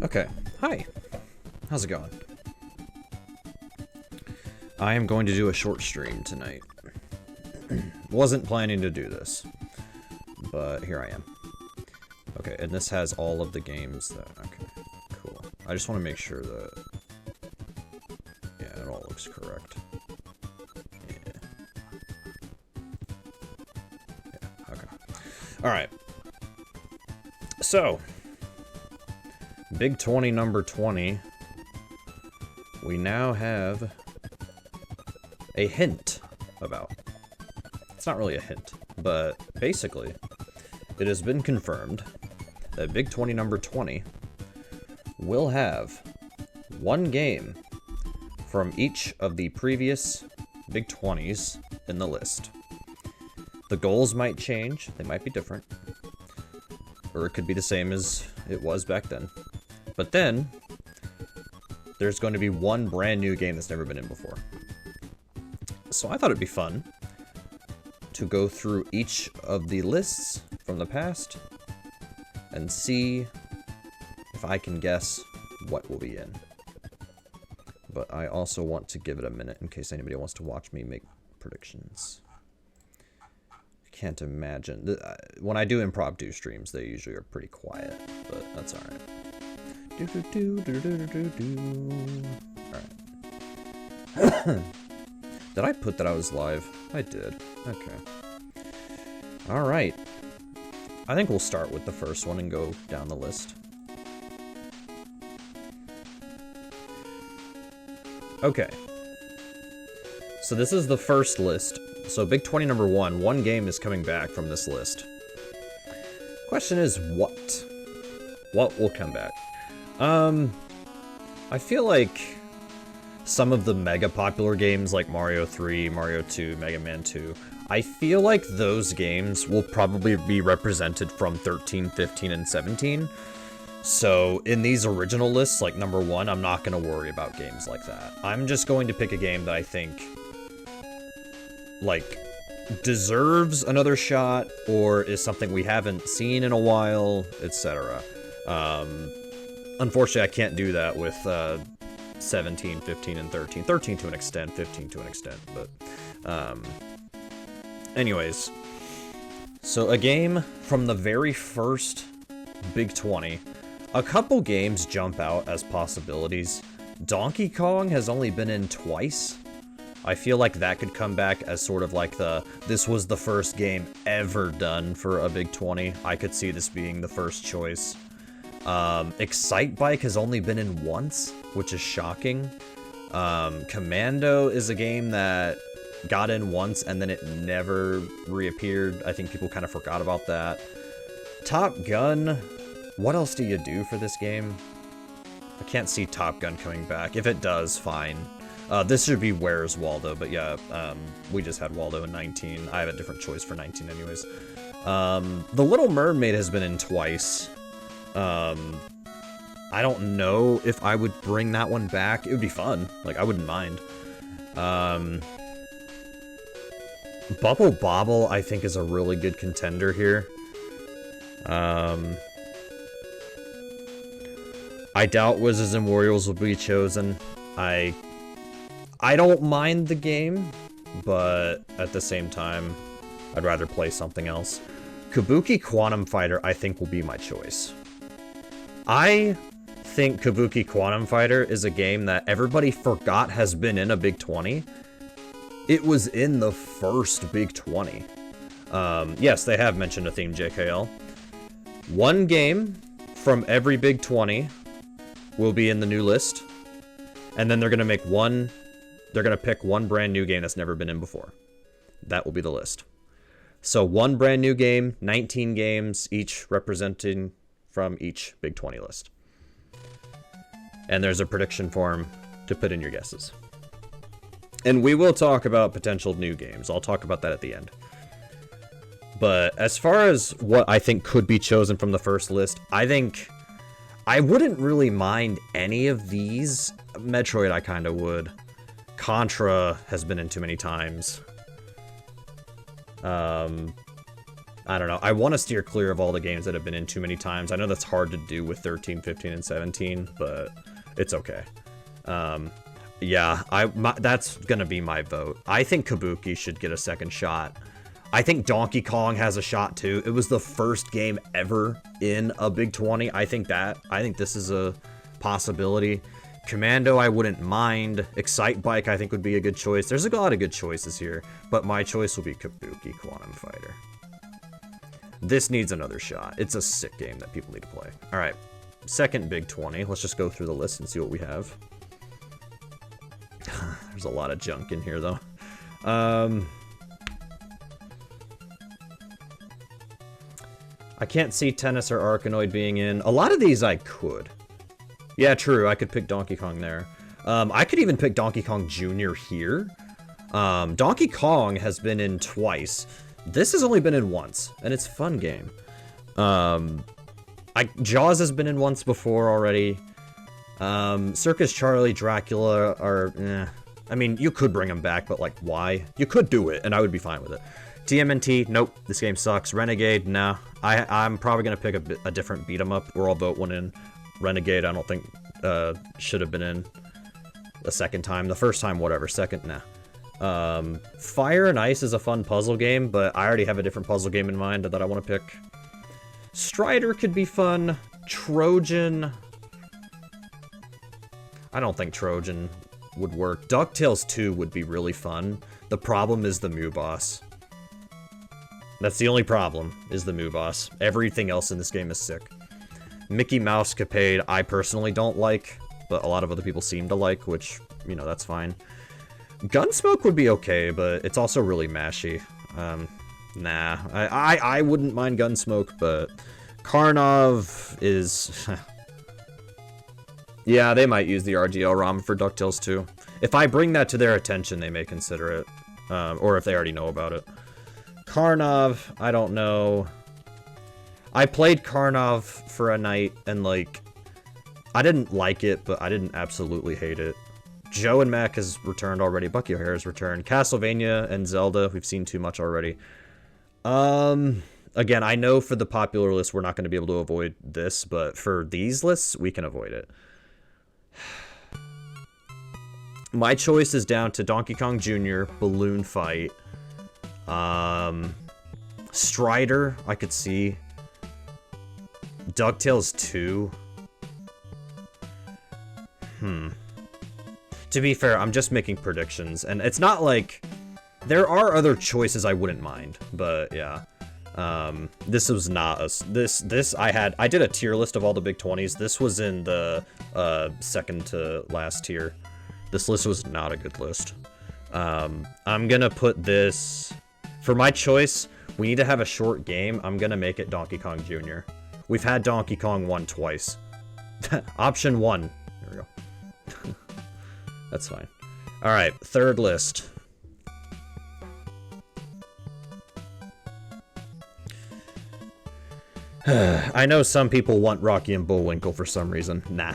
Okay, hi. How's it going? I am going to do a short stream tonight. Wasn't planning to do this, but here I am. Okay, and this has all of the games that... Okay, cool. I just want to make sure that... Yeah, it all looks correct. Yeah. Yeah, okay. Alright. So... Big 20, number 20. We now have a hint about. It's not really a hint, but basically, it has been confirmed that Big 20, number 20 will have one game from each of the previous Big 20s in the list. The goals might change, they might be different, or it could be the same as it was back then. But then, there's going to be one brand new game that's never been in before. So I thought it'd be fun to go through each of the lists from the past and see if I can guess what will be in. But I also want to give it a minute in case anybody wants to watch me make predictions. I can't imagine. When I do impromptu streams, they usually are pretty quiet, but that's alright. Alright. Did I put that I was live? I did. Okay. Alright. I think we'll start with the first one and go down the list. Okay. So this is the first list. So Big 20 number 1, one game is coming back from this list. Question is what? What will come back? I feel like some of the mega popular games like Mario 3, Mario 2, Mega Man 2, I feel like those games will probably be represented from 13, 15, and 17. So in these original lists, like number 1, I'm not going to worry about games like that. I'm just going to pick a game that I think, like, deserves another shot, or is something we haven't seen in a while, etc. Unfortunately, I can't do that with 17, 15, and 13. 13 to an extent, 15 to an extent, but... anyways. So a game from the very first Big 20. A couple games jump out as possibilities. Donkey Kong has only been in twice. I feel like that could come back as sort of like this was the first game ever done for a Big 20. I could see this being the first choice. Excite Bike has only been in once, which is shocking. Commando is a game that got in once and then it never reappeared. I think people kind of forgot about that. Top Gun, what else do you do for this game? I can't see Top Gun coming back. If it does, fine. This should be Where's Waldo, but yeah, we just had Waldo in 19. I have a different choice for 19 anyways. The Little Mermaid has been in twice. I don't know if I would bring that one back. It would be fun. Like, I wouldn't mind. Bubble Bobble, I think, is a really good contender here. I doubt Wizards and Warriors will be chosen. I don't mind the game, but at the same time, I'd rather play something else. Kabuki Quantum Fighter, I think, will be my choice. I think Kabuki Quantum Fighter is a game that everybody forgot has been in a Big 20. It was in the first Big 20. Yes, they have mentioned a theme, JKL. One game from every Big 20 will be in the new list. And then they're going to make one... They're going to pick one brand new game that's never been in before. That will be the list. So one brand new game, 19 games, each representing from each Big 20 list. And there's a prediction form to put in your guesses. And we will talk about potential new games. I'll talk about that at the end. But as far as what I think could be chosen from the first list, I think I wouldn't really mind any of these. Metroid, I kind of would. Contra has been in too many times. I don't know. I want to steer clear of all the games that have been in too many times. I know that's hard to do with 13, 15, and 17, but it's okay. Yeah, that's gonna be my vote. I think Kabuki should get a second shot. I think Donkey Kong has a shot too. It was the first game ever in a Big 20. I think this is a possibility. Commando, I wouldn't mind. Excite Bike, I think would be a good choice. There's a lot of good choices here, but my choice will be Kabuki Quantum Fighter. This needs another shot. It's a sick game that people need to play. All right, second Big 20. Let's just go through the list and see what we have. There's a lot of junk in here, though. I can't see Tennis or Arkanoid being in. A lot of these I could. Yeah, true. I could pick Donkey Kong there. I could even pick Donkey Kong Jr. here. Donkey Kong has been in twice. This has only been in once, and it's a fun game. Jaws has been in once before already. Circus Charlie, Dracula are, I mean, you could bring them back, but like, why? You could do it, and I would be fine with it. TMNT, nope, this game sucks. Renegade, no. I'm probably gonna pick a different beat 'em up, or I'll vote one in. Renegade, I don't think should have been in the second time. The first time, whatever. Second, nah. Fire and Ice is a fun puzzle game, but I already have a different puzzle game in mind that I want to pick. Strider could be fun. Trojan. I don't think Trojan would work. DuckTales 2 would be really fun. The problem is the Moo Boss. That's the only problem, is the Moo Boss. Everything else in this game is sick. Mickey Mouse Capade, I personally don't like, but a lot of other people seem to like, which, you know, that's fine. Gunsmoke would be okay, but it's also really mashy. Nah, I wouldn't mind Gunsmoke, but Karnov is... Yeah, they might use the RGL ROM for DuckTales 2. If I bring that to their attention, they may consider it. Or if they already know about it. Karnov, I don't know. I played Karnov for a night, and, like, I didn't like it, but I didn't absolutely hate it. Joe and Mac has returned already. Bucky O'Hare has returned. Castlevania and Zelda, we've seen too much already. Again, I know for the popular list, we're not going to be able to avoid this, but for these lists, we can avoid it. My choice is down to Donkey Kong Jr., Balloon Fight, Strider, I could see, DuckTales 2. To be fair, I'm just making predictions, and it's not like... There are other choices I wouldn't mind, but yeah. This was not a... I did a tier list of all the Big 20s. This was in the second to last tier. This list was not a good list. I'm gonna put this... For my choice, we need to have a short game. I'm gonna make it Donkey Kong Jr. We've had Donkey Kong 1 twice. Option 1. There we go. That's fine. Alright, third list. I know some people want Rocky and Bullwinkle for some reason. Nah.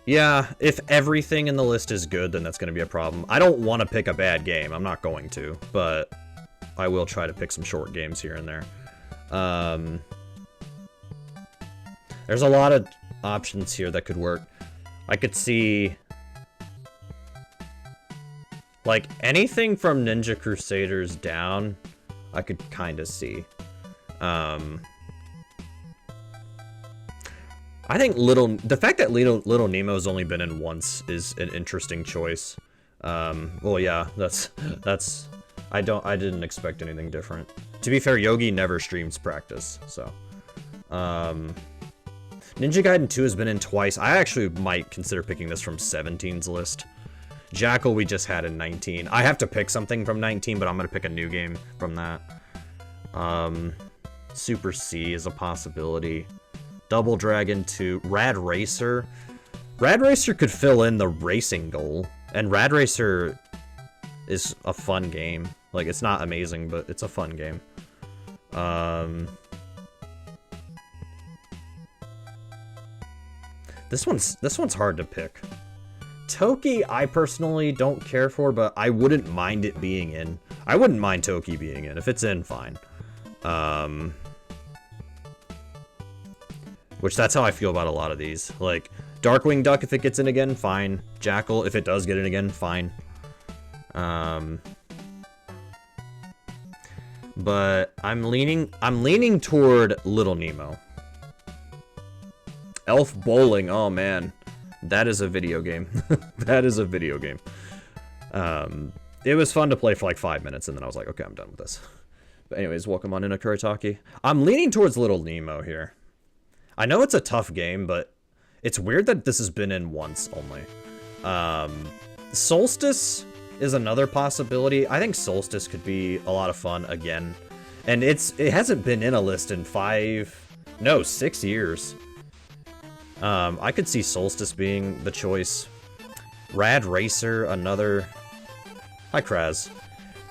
Yeah, if everything in the list is good, then that's going to be a problem. I don't want to pick a bad game. I'm not going to, but I will try to pick some short games here and there. There's a lot of options here that could work. I could see... like, anything from Ninja Crusaders down... I could kind of see. I think the fact that Little Nemo's only been in once is an interesting choice. Well, yeah, I didn't expect anything different. To be fair, Yogi never streams practice, so. Ninja Gaiden 2 has been in twice. I actually might consider picking this from 17's list. Jackal we just had in 19. I have to pick something from 19, but I'm gonna pick a new game from that. Super C is a possibility. Double Dragon 2. Rad Racer. Rad Racer could fill in the racing goal. And Rad Racer is a fun game. Like, it's not amazing, but it's a fun game. This one's hard to pick. Toki, I personally don't care for, but I wouldn't mind it being in. I wouldn't mind Toki being in. If it's in, fine. Which that's how I feel about a lot of these. Like, Darkwing Duck, if it gets in again, fine. Jackal, if it does get in again, fine. But I'm leaning toward Little Nemo. Elf Bowling, oh man. That is a video game. That is a video game. It was fun to play for like 5 minutes, and then I was like, okay, I'm done with this. But anyways, welcome on in, Akuritaki. I'm leaning towards Little Nemo here. I know it's a tough game, but it's weird that this has been in once only. Solstice is another possibility. I think Solstice could be a lot of fun again. And it hasn't been in a list in 6 years. I could see Solstice being the choice. Rad Racer, another... Hi, Kraz.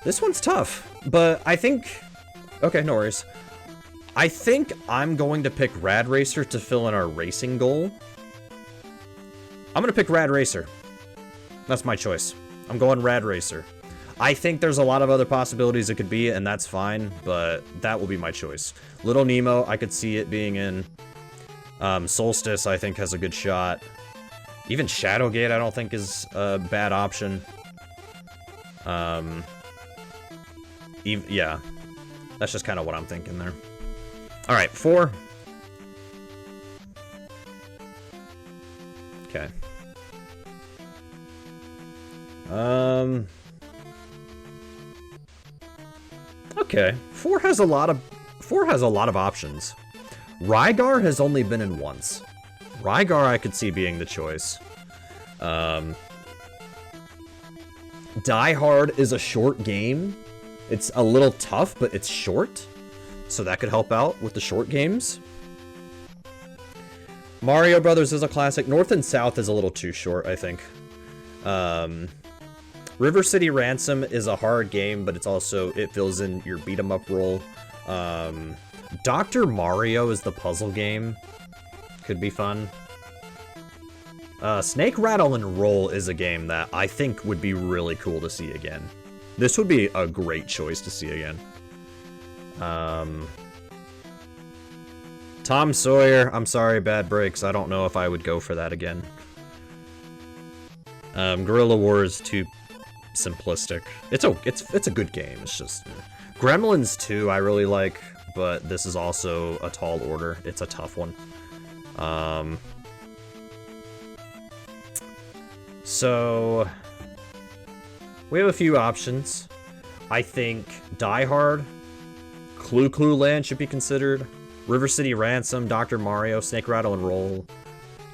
This one's tough, but I think... Okay, no worries. I think I'm going to pick Rad Racer to fill in our racing goal. I'm going to pick Rad Racer. That's my choice. I'm going Rad Racer. I think there's a lot of other possibilities it could be, and that's fine, but that will be my choice. Little Nemo, I could see it being in. Solstice, I think, has a good shot. Even Shadowgate, I don't think is a bad option. Yeah. That's just kind of what I'm thinking there. Alright, 4. Okay. Okay. 4 has a lot of options. Rygar has only been in once. Rygar I could see being the choice. Die Hard is a short game. It's a little tough, but it's short. So that could help out with the short games. Mario Brothers is a classic. North and South is a little too short, I think. River City Ransom is a hard game, but it fills in your beat 'em up role. Dr. Mario is the puzzle game. Could be fun. Snake Rattle and Roll is a game that I think would be really cool to see again. This would be a great choice to see again. Tom Sawyer, I'm sorry, Bad Breaks. I don't know if I would go for that again. Guerrilla War is too simplistic. It's a good game. It's just Gremlins 2 I really like, but this is also a tall order. It's a tough one. So we have a few options. I think Die Hard, Clue Land should be considered. River City Ransom, Dr. Mario, Snake Rattle and Roll.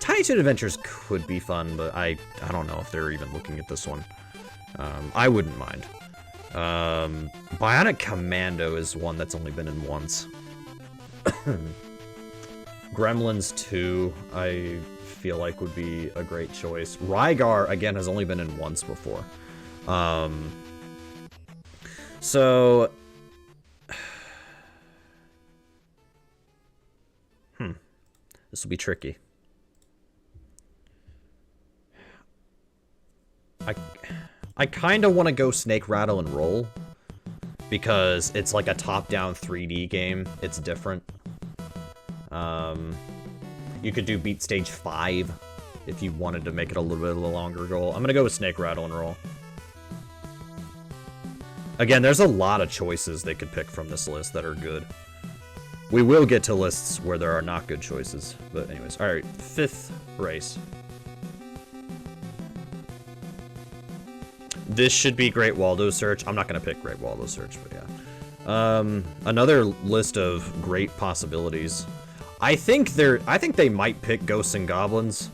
Tiny Toon Adventures could be fun, but I don't know if they're even looking at this one. I wouldn't mind. Bionic Commando is one that's only been in once. Gremlins 2, I feel like would be a great choice. Rygar, again, has only been in once before. So... This will be tricky. I kind of want to go Snake Rattle and Roll because it's like a top-down 3D game. It's different. You could do Beat Stage 5 if you wanted to make it a little bit of a longer goal. I'm gonna go with Snake Rattle and Roll. Again, there's a lot of choices they could pick from this list that are good. We will get to lists where there are not good choices. But anyways, alright, 5th race. This should be Great Waldo Search. I'm not going to pick Great Waldo Search, but yeah. Another list of great possibilities. I think they might pick Ghosts and Goblins.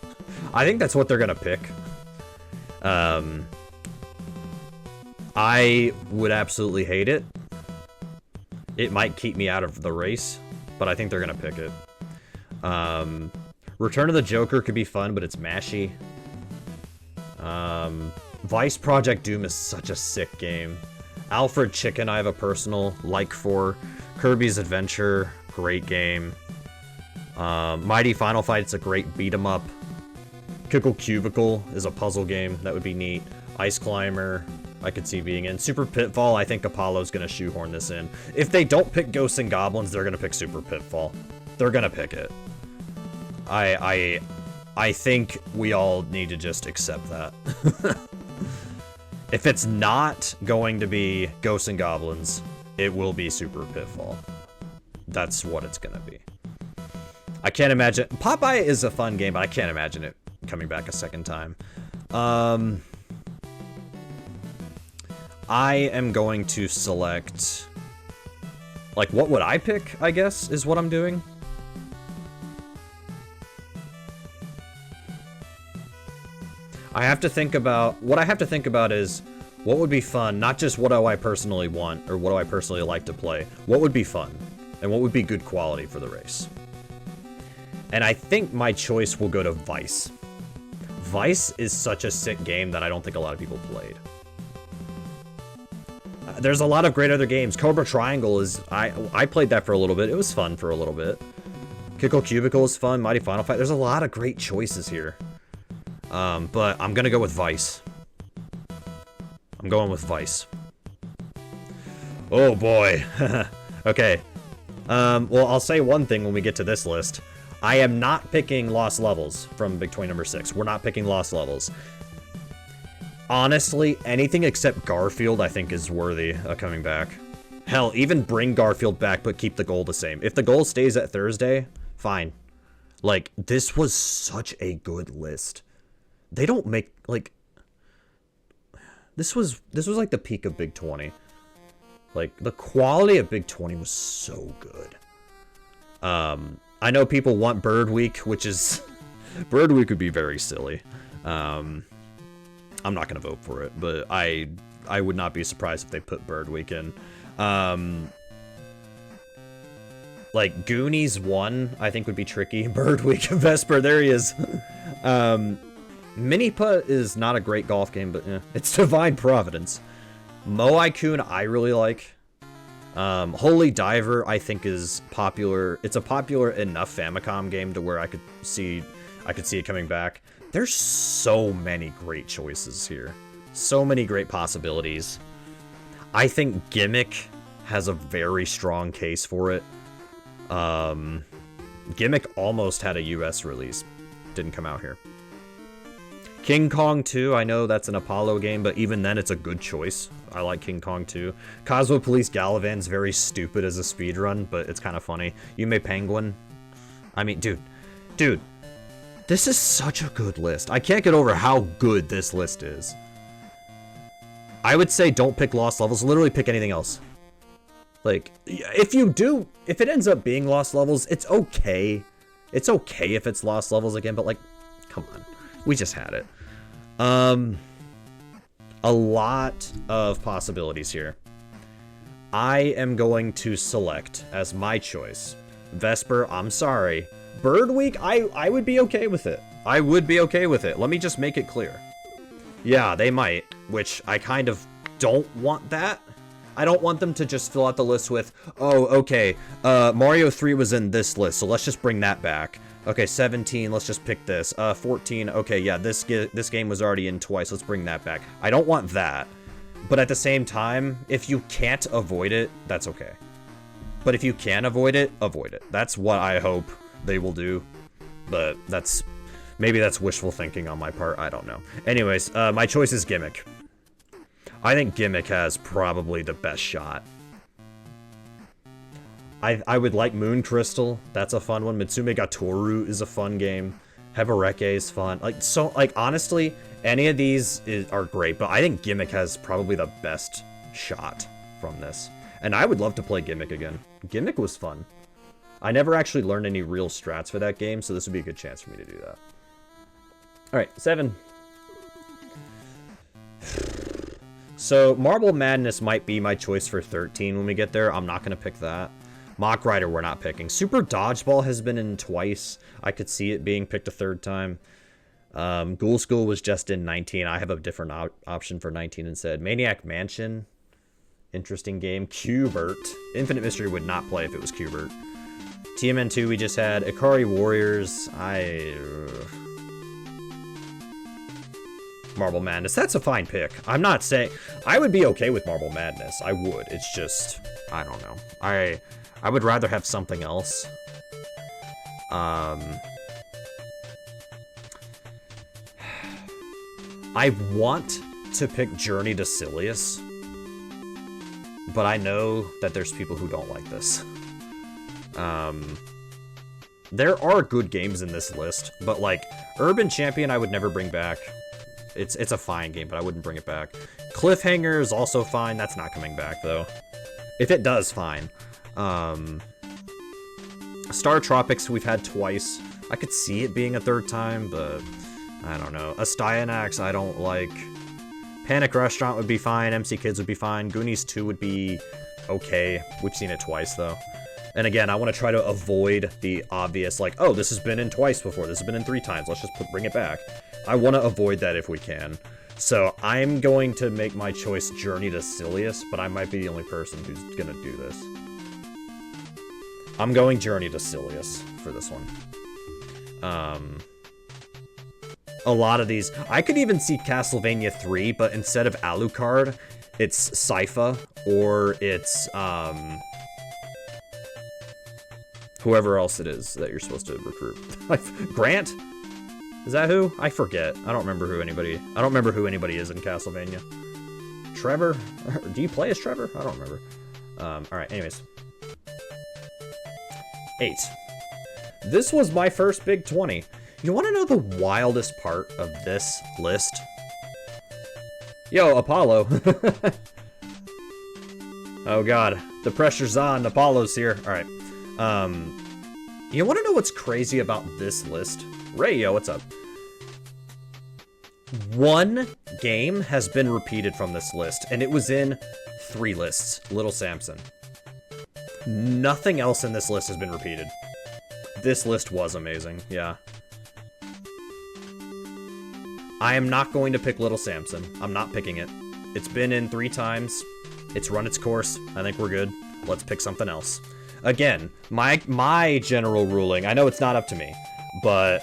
I think that's what they're going to pick. I would absolutely hate it. It might keep me out of the race, but I think they're going to pick it. Return of the Joker could be fun, but it's mashy. Vice Project Doom is such a sick game. Alfred Chicken I have a personal like for. Kirby's Adventure, great game. Mighty Final Fight's a great beat 'em up. Kickle Cubicle is a puzzle game, that would be neat. Ice Climber. I could see being in. Super Pitfall, I think Apollo's gonna shoehorn this in. If they don't pick Ghosts and Goblins, they're gonna pick Super Pitfall. They're gonna pick it. I think we all need to just accept that. If it's not going to be Ghosts and Goblins, it will be Super Pitfall. That's what it's gonna be. I can't imagine... Popeye is a fun game, but I can't imagine it coming back a second time. I am going to select... Like, what would I pick, I guess, is what I'm doing. I have to think about... What I have to think about is, what would be fun? Not just what do I personally want, or what do I personally like to play. What would be fun? And what would be good quality for the race? And I think my choice will go to Vice. Vice is such a sick game that I don't think a lot of people played. There's a lot of great other games. Cobra Triangle is... I played that for a little bit. It was fun for a little bit. Kickle Cubicle is fun. Mighty Final Fight. There's a lot of great choices here. But I'm gonna go with Vice. I'm going with Vice. Oh boy. Okay. Well, I'll say one thing when we get to this list. I am not picking Lost Levels from Big Toy number 6. We're not picking Lost Levels. Honestly, anything except Garfield I think is worthy of coming back. Hell, even bring Garfield back, but keep the goal the same. If the goal stays at Thursday, fine. Like, this was such a good list. They don't make, like... This was like the peak of Big 20. Like, the quality of Big 20 was so good. I know people want Bird Week, which is... Bird Week would be very silly. I'm not going to vote for it, but I would not be surprised if they put Bird Week in. Like, Goonies 1, I think would be tricky. Bird Week, Vesper, there he is. Mini Putt is not a great golf game, but it's Divine Providence. Moai Kun, I really like. Holy Diver, I think is popular. It's a popular enough Famicom game to where I could see it coming back. There's so many great choices here. So many great possibilities. I think Gimmick has a very strong case for it. Gimmick almost had a US release. Didn't come out here. King Kong 2, I know that's an Apollo game, but even then it's a good choice. I like King Kong 2. Cosmo Police Galavan's very stupid as a speedrun, but it's kind of funny. Yume Penguin. I mean, dude. This is such a good list. I can't get over how good this list is. I would say don't pick Lost Levels. Literally pick anything else. Like, if it ends up being Lost Levels, it's okay. It's okay if it's Lost Levels again, but like, come on. We just had it. A lot of possibilities here. I am going to select as my choice. Vesper, I'm sorry. Bird Week, I would be okay with it. I would be okay with it. Let me just make it clear. Yeah, they might, which I kind of don't want that. I don't want them to just fill out the list with, oh, okay, Mario 3 was in this list, so let's just bring that back. Okay, 17, let's just pick this. 14, okay, yeah, this game was already in twice, let's bring that back. I don't want that. But at the same time, if you can't avoid it, that's okay. But if you can avoid it, avoid it. That's what I hope they will do. But maybe that's wishful thinking on my part, I don't know. Anyways, my choice is Gimmick. I think Gimmick has probably the best shot. I would like Moon Crystal. That's a fun one. Mitsume ga Toru is a fun game. Hebereke is fun. Like, honestly, any of these are great, but I think Gimmick has probably the best shot from this. And I would love to play Gimmick again. Gimmick was fun. I never actually learned any real strats for that game, so this would be a good chance for me to do that. Alright, 7. So, Marble Madness might be my choice for 13 when we get there. I'm not going to pick that. Mock Rider we're not picking. Super Dodgeball has been in twice. I could see it being picked a third time. Ghoul School was just in 19. I have a different option for 19 instead. Maniac Mansion. Interesting game. Qbert. Infinite Mystery would not play if it was Qbert. TMN2 we just had. Ikari Warriors. Marble Madness. That's a fine pick. I'm not saying... I would be okay with Marble Madness. I would. It's just... I don't know. I would rather have something else. I want to pick Journey to Silius, but I know that there's people who don't like this. There are good games in this list, but like Urban Champion I would never bring back. It's a fine game, but I wouldn't bring it back. Cliffhanger is also fine. That's not coming back though. If it does, fine. Star Tropics we've had twice. I could see it being a third time, but I don't know. Astyanax I don't like. Panic Restaurant would be fine. MC Kids would be fine. Goonies 2 would be okay. We've seen it twice though. And again, I want to try to avoid the obvious, like, oh, this has been in twice before. This has been in 3 times. Let's just bring it back. I want to avoid that if we can. So I'm going to make my choice Journey to Silius, but I might be the only person who's going to do this. I'm going Journey to Silius for this one. A lot of these... I could even see Castlevania 3, but instead of Alucard, it's Sypha, or it's, whoever else it is that you're supposed to recruit. Grant? Is that who? I forget. I don't remember who anybody is in Castlevania. Trevor? Do you play as Trevor? I don't remember. Alright, anyways. 8. This was my first big 20. You want to know the wildest part of this list? Yo, Apollo. Oh god, the pressure's on. Apollo's here. Alright. You want to know what's crazy about this list? Ray, yo, what's up? One game has been repeated from this list, and it was in 3 lists. Little Samson. Nothing else in this list has been repeated. This list was amazing, yeah. I am not going to pick Little Samson. I'm not picking it. It's been in 3 times. It's run its course. I think we're good. Let's pick something else. Again, my general ruling, I know it's not up to me, but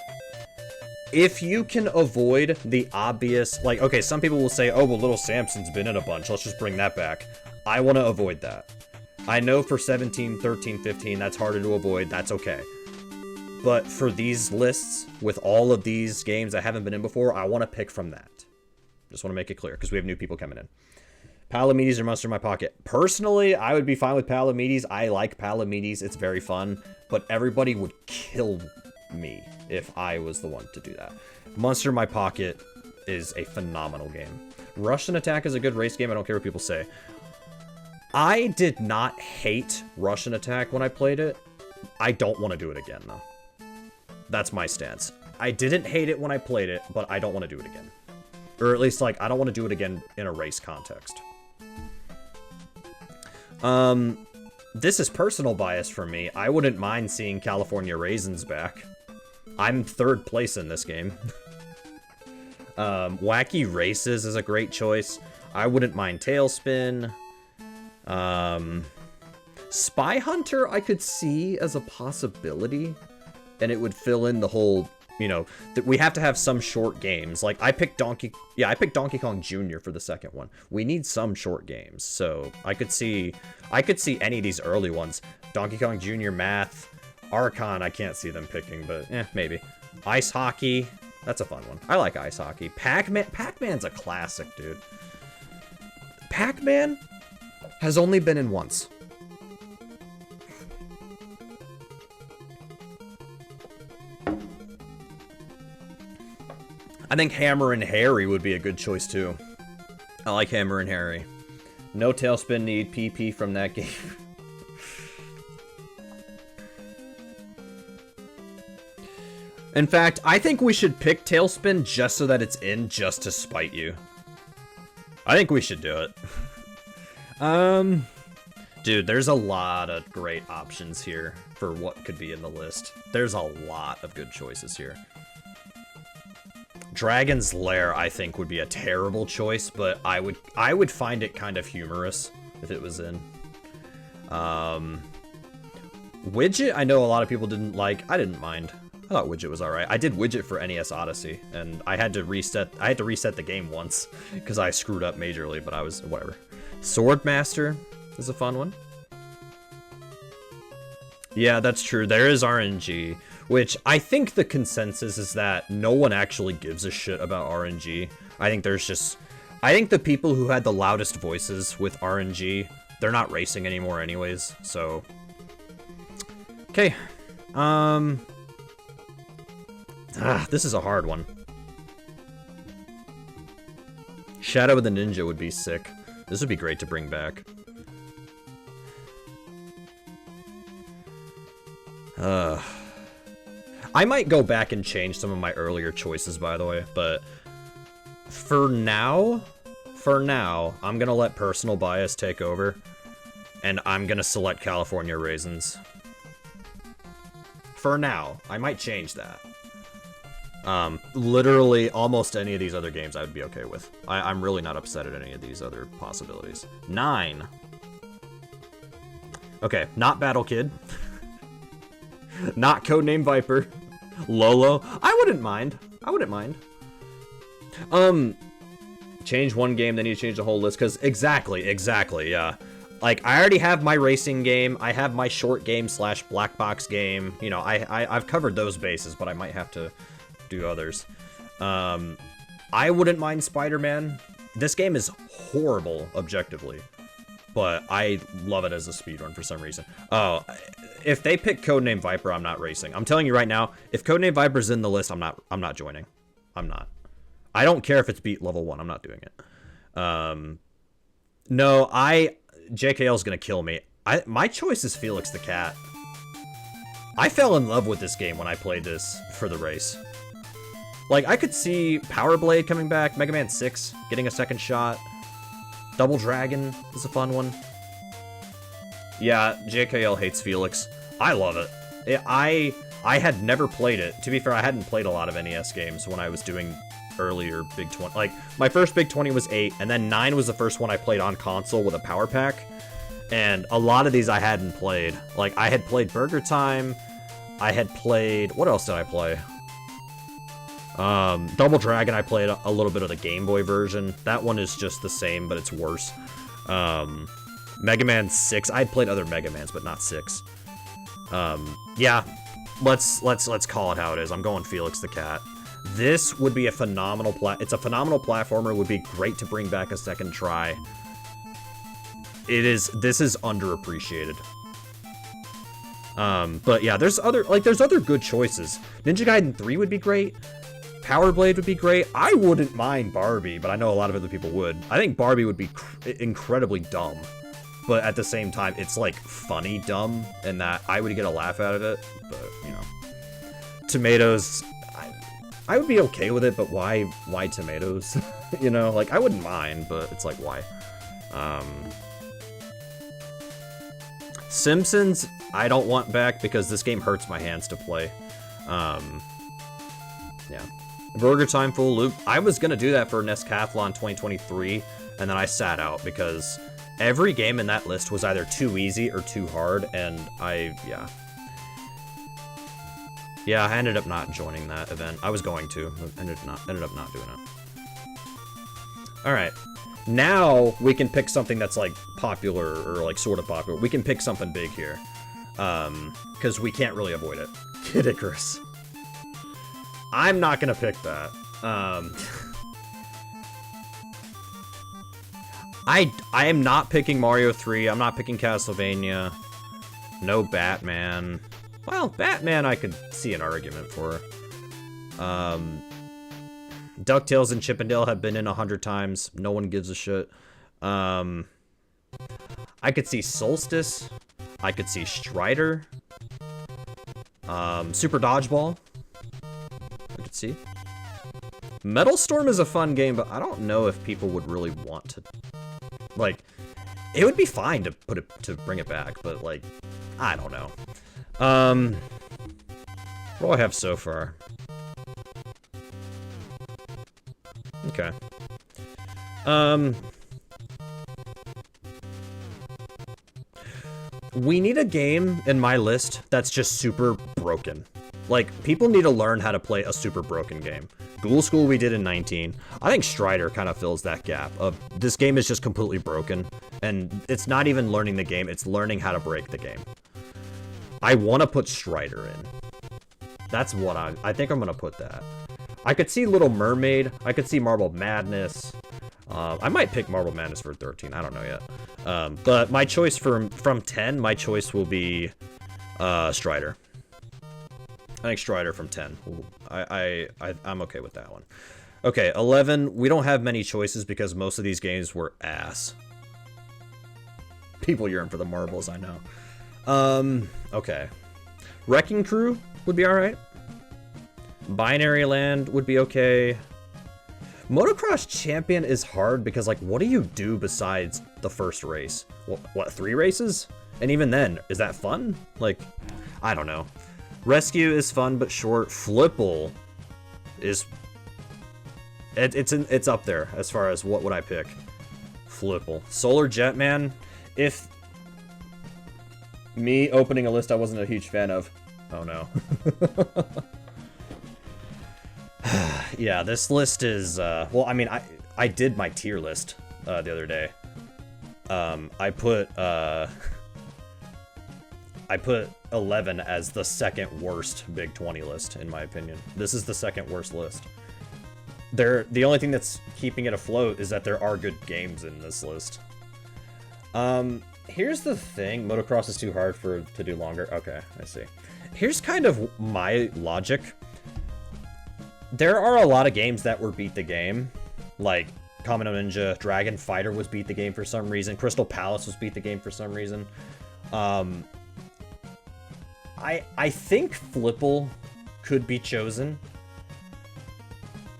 if you can avoid the obvious, like, okay, some people will say, oh, well, Little Samson's been in a bunch. Let's just bring that back. I want to avoid that. I know for 17, 13, 15, that's harder to avoid. That's okay. But for these lists, with all of these games that haven't been in before, I want to pick from that. Just want to make it clear, because we have new people coming in. Palamedes or Monster in My Pocket. Personally, I would be fine with Palamedes. I like Palamedes. It's very fun. But everybody would kill me if I was the one to do that. Monster in My Pocket is a phenomenal game. Rush and Attack is a good race game. I don't care what people say. I did not hate Rush and Attack when I played it. I don't want to do it again, though. That's my stance. I didn't hate it when I played it, but I don't want to do it again. Or at least, like, I don't want to do it again in a race context. This is personal bias for me. I wouldn't mind seeing California Raisins back. I'm 3rd place in this game. Wacky Races is a great choice. I wouldn't mind Tailspin. Spy Hunter I could see as a possibility. And it would fill in the whole, you know, that we have to have some short games. Like, I picked Donkey Kong Jr. for the second one. We need some short games. So, I could see any of these early ones. Donkey Kong Jr., Math, Archon, I can't see them picking, but, maybe. Ice Hockey, that's a fun one. I like Ice Hockey. Pac-Man's a classic, dude. Pac-Man has only been in once. I think Hammer and Harry would be a good choice, too. I like Hammer and Harry. No Tailspin need PP from that game. In fact, I think we should pick Tailspin just so that it's in, just to spite you. I think we should do it. Dude, there's a lot of great options here for what could be in the list. There's a lot of good choices here. Dragon's Lair, I think, would be a terrible choice, but I would find it kind of humorous if it was in. Widget, I know a lot of people didn't like. I didn't mind. I thought Widget was alright. I did Widget for NES Odyssey, and I had to reset the game once, because I screwed up majorly, but I was, whatever. Swordmaster is a fun one. Yeah, that's true. There is RNG, which I think the consensus is that no one actually gives a shit about RNG. I think the people who had the loudest voices with RNG, they're not racing anymore anyways, so. Okay. This is a hard one. Shadow of the Ninja would be sick. This would be great to bring back. I might go back and change some of my earlier choices, by the way, but for now, I'm gonna let personal bias take over, and I'm gonna select California Raisins. For now, I might change that. Literally almost any of these other games I would be okay with. I'm really not upset at any of these other possibilities. 9. Okay, not Battle Kid. Not Codename Viper. Lolo. I wouldn't mind. Change one game, then you change the whole list, because exactly, yeah. Like, I already have my racing game, I have my short game / black box game, you know, I've covered those bases, but I might have to do others. I wouldn't mind Spider-Man. This game is horrible, objectively, but I love it as a speedrun for some reason. Oh, if they pick Codename Viper, I'm not racing. I'm telling you right now, if Codename Viper's in the list, I'm not joining. I'm not. I don't care if it's beat level 1, I'm not doing it. No, JKL's gonna kill me. My choice is Felix the Cat. I fell in love with this game when I played this for the race. Like, I could see Power Blade coming back, Mega Man 6 getting a second shot, Double Dragon is a fun one. Yeah, JKL hates Felix. I love it. I had never played it. To be fair, I hadn't played a lot of NES games when I was doing earlier Big 20. Like, my first Big 20 was 8, and then 9 was the first one I played on console with a power pack. And a lot of these I hadn't played. Like, I had played Burger Time. I had played... What else did I play? Double Dragon, I played a little bit of the Game Boy version. That one is just the same, but it's worse. Mega Man 6. I had played other Mega Mans, but not 6. Yeah. Let's call it how it is. I'm going Felix the Cat. This would be a phenomenal it's a phenomenal platformer. It would be great to bring back a second try. This is underappreciated. But yeah, there's other good choices. Ninja Gaiden 3 would be great. Power Blade would be great. I wouldn't mind Barbie, but I know a lot of other people would. I think Barbie would be incredibly dumb. But at the same time, it's like funny dumb, in that I would get a laugh out of it. But, you know. Tomatoes, I would be okay with it, but why tomatoes? You know, like, I wouldn't mind, but it's like, why? Simpsons, I don't want back because this game hurts my hands to play. Yeah. Burger Time Full Loop. I was gonna do that for Nescathlon 2023, and then I sat out because every game in that list was either too easy or too hard, and yeah, I ended up not joining that event. I was going to, but ended up not doing it. All right, now we can pick something that's like popular or like sort of popular. We can pick something big here, because we can't really avoid it. Kid Icarus. I'm not gonna pick that. I am not picking Mario 3. I'm not picking Castlevania. No Batman. Well, Batman I could see an argument for. DuckTales and Chip 'n Dale have been in 100 times. No one gives a shit. I could see Solstice. I could see Strider. Super Dodgeball. I could see. Metal Storm is a fun game, but I don't know if people would really want to. Like, it would be fine to bring it back, but like, I don't know. What do I have so far? Okay. We need a game in my list that's just super broken. Like, people need to learn how to play a super broken game. Ghoul School we did in 19. I think Strider kind of fills that gap of this game is just completely broken, and it's not even learning the game, it's learning how to break the game. I want to put Strider in. That's what I think I'm going to put that. I could see Little Mermaid. I could see Marble Madness. I might pick Marble Madness for 13. I don't know yet. But my choice from 10, my choice will be Strider. I think Strider from 10. I'm okay with that one. Okay, 11. We don't have many choices because most of these games were ass. People yearn for the marbles, I know. Okay. Wrecking Crew would be alright. Binary Land would be okay. Motocross Champion is hard because, like, what do you do besides the first race? What 3 races? And even then, is that fun? Like, I don't know. Rescue is fun but short. Flipple is... It's up there as far as what would I pick. Flipple. Solar Jetman, if... Me opening a list I wasn't a huge fan of. Oh no. Yeah, this list is, well, I mean, I did my tier list, the other day. I put 11 as the second worst Big 20 list, in my opinion. This is the second worst list. The only thing that's keeping it afloat is that there are good games in this list. Here's the thing. Motocross is too hard to do longer. Okay, I see. Here's kind of my logic. There are a lot of games that were beat the game, like Kamino Ninja, Dragon Fighter was beat the game for some reason, Crystal Palace was beat the game for some reason. I think Flipple could be chosen,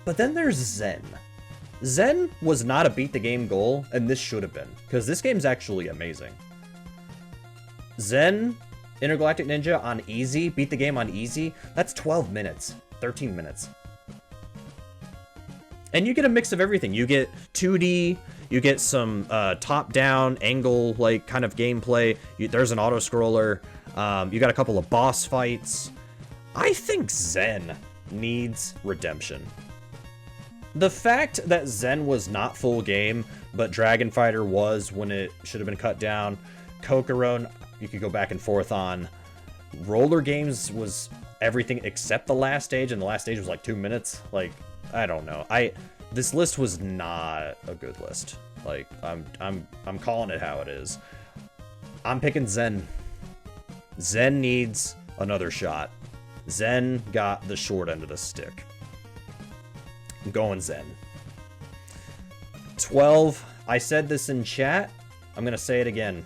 but then there's Zen. Zen was not a beat the game goal, and this should have been, because this game's actually amazing. Zen, Intergalactic Ninja on easy, beat the game on easy, that's 12 minutes, 13 minutes. And you get a mix of everything. You get 2D, you get some top-down angle, like, kind of gameplay. There's an auto-scroller. You got a couple of boss fights. I think Zen needs redemption. The fact that Zen was not full game, but Dragon Fighter was when it should have been cut down. Kokoron, you could go back and forth on. Roller Games was everything except the last stage, and the last stage was like 2 minutes. Like, I don't know. This list was not a good list. Like, I'm calling it how it is. I'm picking Zen. Zen needs another shot. Zen got the short end of the stick. I'm going Zen. 12. I said this in chat. I'm gonna say it again.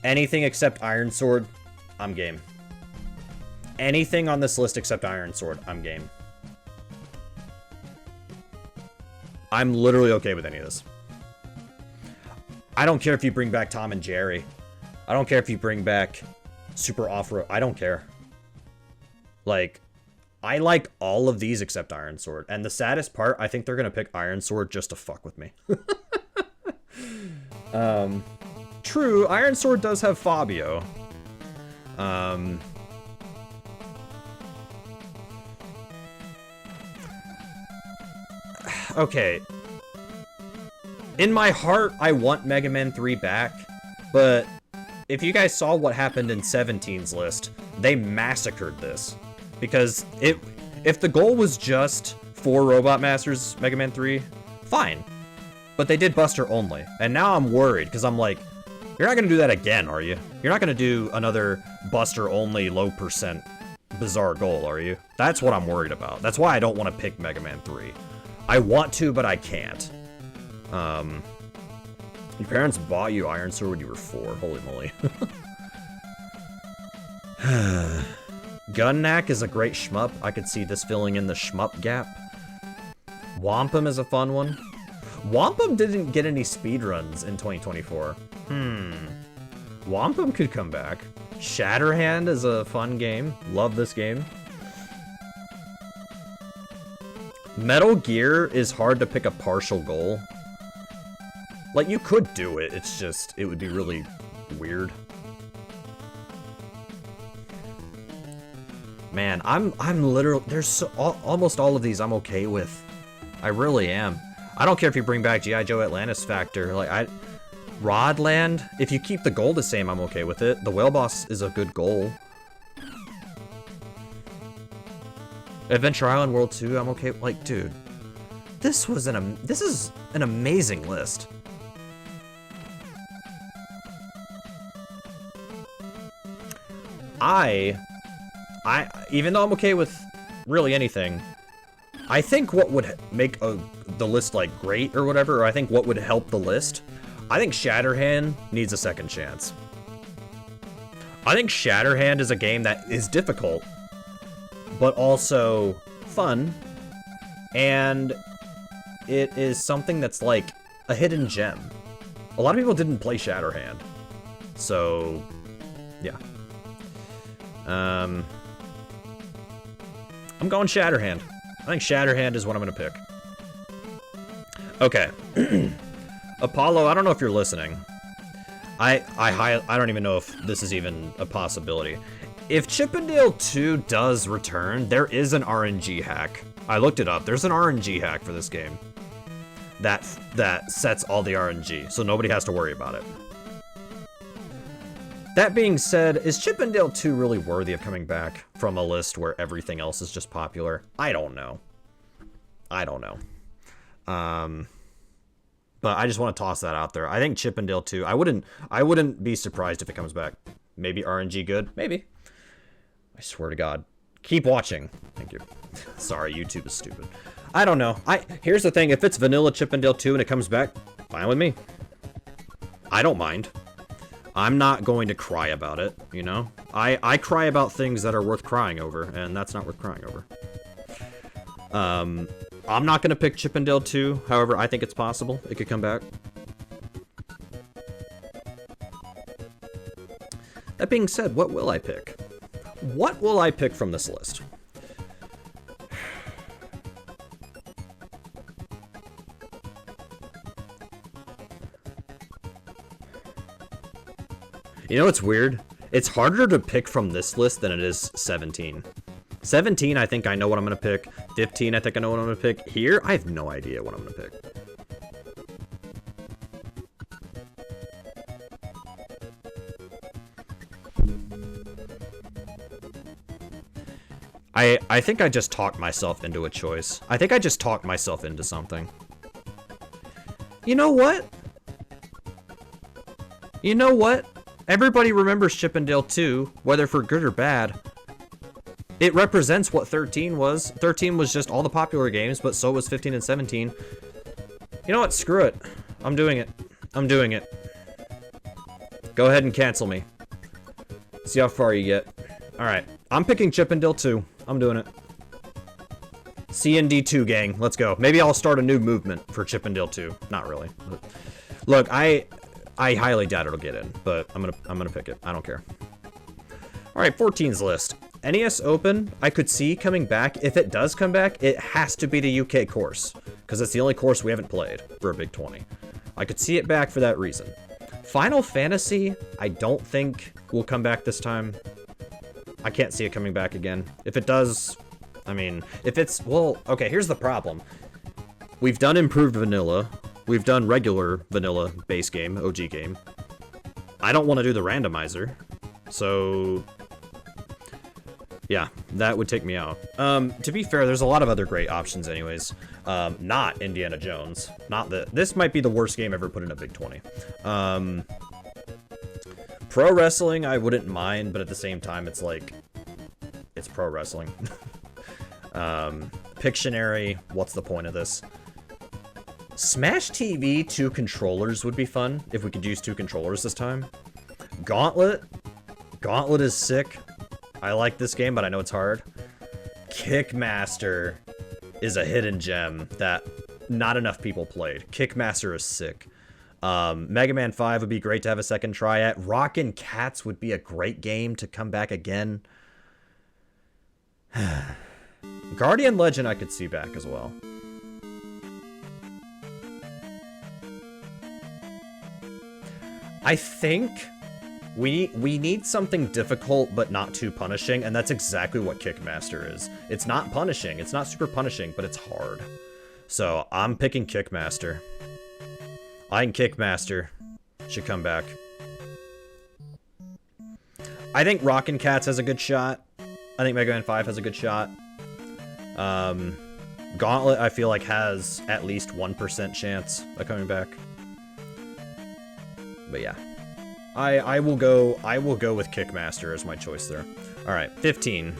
Anything except Iron Sword, I'm game. Anything on this list except Iron Sword, I'm game. I'm literally okay with any of this. I don't care if you bring back Tom and Jerry. I don't care if you bring back Super Off-Road. I don't care. Like, I like all of these except Iron Sword. And the saddest part, I think they're going to pick Iron Sword just to fuck with me. True, Iron Sword does have Fabio. Okay. In my heart, I want Mega Man 3 back, but if you guys saw what happened in 17's list, they massacred this. Because if the goal was just 4 Robot Masters Mega Man 3, fine. But they did Buster only, and now I'm worried, because I'm like, you're not going to do that again, are you? You're not going to do another Buster only low percent bizarre goal, are you? That's what I'm worried about. That's why I don't want to pick Mega Man 3. I want to, but I can't. Your parents bought you Iron Sword when you were 4. Holy moly. Gun Knack is a great shmup. I could see this filling in the shmup gap. Wampum is a fun one. Wampum didn't get any speedruns in 2024. Wampum could come back. Shatterhand is a fun game. Love this game. Metal Gear is hard to pick a partial goal. Like, you could do it, it's just, it would be really weird. Man, I'm literally, there's almost all of these I'm okay with. I really am. I don't care if you bring back G.I. Joe Atlantis Factor. Like, Rodland, if you keep the goal the same, I'm okay with it. The whale boss is a good goal. Adventure Island World 2, I'm okay. Like, dude, this is an amazing list. Even though I'm okay with really anything, I think what would make the list like great or whatever, or I think what would help the list, I think Shatterhand needs a second chance. I think Shatterhand is a game that is difficult, but also fun, and it is something that's like a hidden gem. A lot of people didn't play Shatterhand, so yeah. I'm going Shatterhand. I think Shatterhand is what I'm gonna pick. Okay. Apollo, I don't know if you're listening. I don't even know if this is even a possibility. If Chippendale 2 does return, there is an RNG hack. I looked it up. There's an RNG hack for this game that sets all the RNG, so nobody has to worry about it. That being said, is Chippendale 2 really worthy of coming back from a list where everything else is just popular? I don't know. I don't know. But I just want to toss that out there. I think Chippendale 2, I wouldn't be surprised if it comes back. Maybe RNG good? Maybe. I swear to God. Keep watching. Thank you. Sorry, YouTube is stupid. I don't know. Here's the thing. If it's vanilla Chippendale 2 and it comes back, fine with me. I don't mind. I'm not going to cry about it, you know? I cry about things that are worth crying over, and that's not worth crying over. I'm not going to pick Chippendale 2, however, I think it's possible it could come back. That being said, what will I pick? What will I pick from this list? You know what's weird? It's harder to pick from this list than it is 17. 17, I think I know what I'm going to pick. 15, I think I know what I'm going to pick. Here, I have no idea what I'm going to pick. I think I just talked myself into a choice. I think I just talked myself into something. You know what? You know what? Everybody remembers Chippendale 2, whether for good or bad. It represents what 13 was. 13 was just all the popular games, but so was 15 and 17. You know what? Screw it. I'm doing it. I'm doing it. Go ahead and cancel me. See how far you get. Alright. I'm picking Chippendale 2. I'm doing it. CND2 gang. Let's go. Maybe I'll start a new movement for Chippendale 2. Not really. But look, I highly doubt it'll get in, but I'm gonna pick it. I don't care. All right, 14's list. NES Open, I could see coming back. If it does come back, it has to be the UK course, because it's the only course we haven't played for a Big 20. I could see it back for that reason. Final Fantasy, I don't think will come back this time. I can't see it coming back again. If it does, I mean, if it's, well, okay, here's the problem. We've done improved vanilla. We've done regular vanilla base game, OG game. I don't want to do the randomizer. So, yeah, that would take me out. To be fair, there's a lot of other great options anyways. Not Indiana Jones. This might be the worst game ever put in a Big 20. Pro wrestling, I wouldn't mind, but at the same time, it's like, it's pro wrestling. Pictionary, what's the point of this? Smash TV 2 controllers would be fun if we could use 2 controllers this time. Gauntlet is sick. I like this game, but I know it's hard. Kickmaster is a hidden gem that not enough people played. Kickmaster is sick. Mega Man 5 would be great to have a second try at. Rockin' Cats would be a great game to come back again. Guardian Legend I could see back as well. I think We need something difficult but not too punishing, and that's exactly what Kickmaster is. It's not punishing, it's not super punishing, but it's hard. So I'm picking Kickmaster. I think Kickmaster should come back. I think Rockin' Cats has a good shot. I think Mega Man 5 has a good shot. Gauntlet, I feel like, has at least 1% chance of coming back. But yeah. I will go with Kickmaster as my choice there. Alright, 15.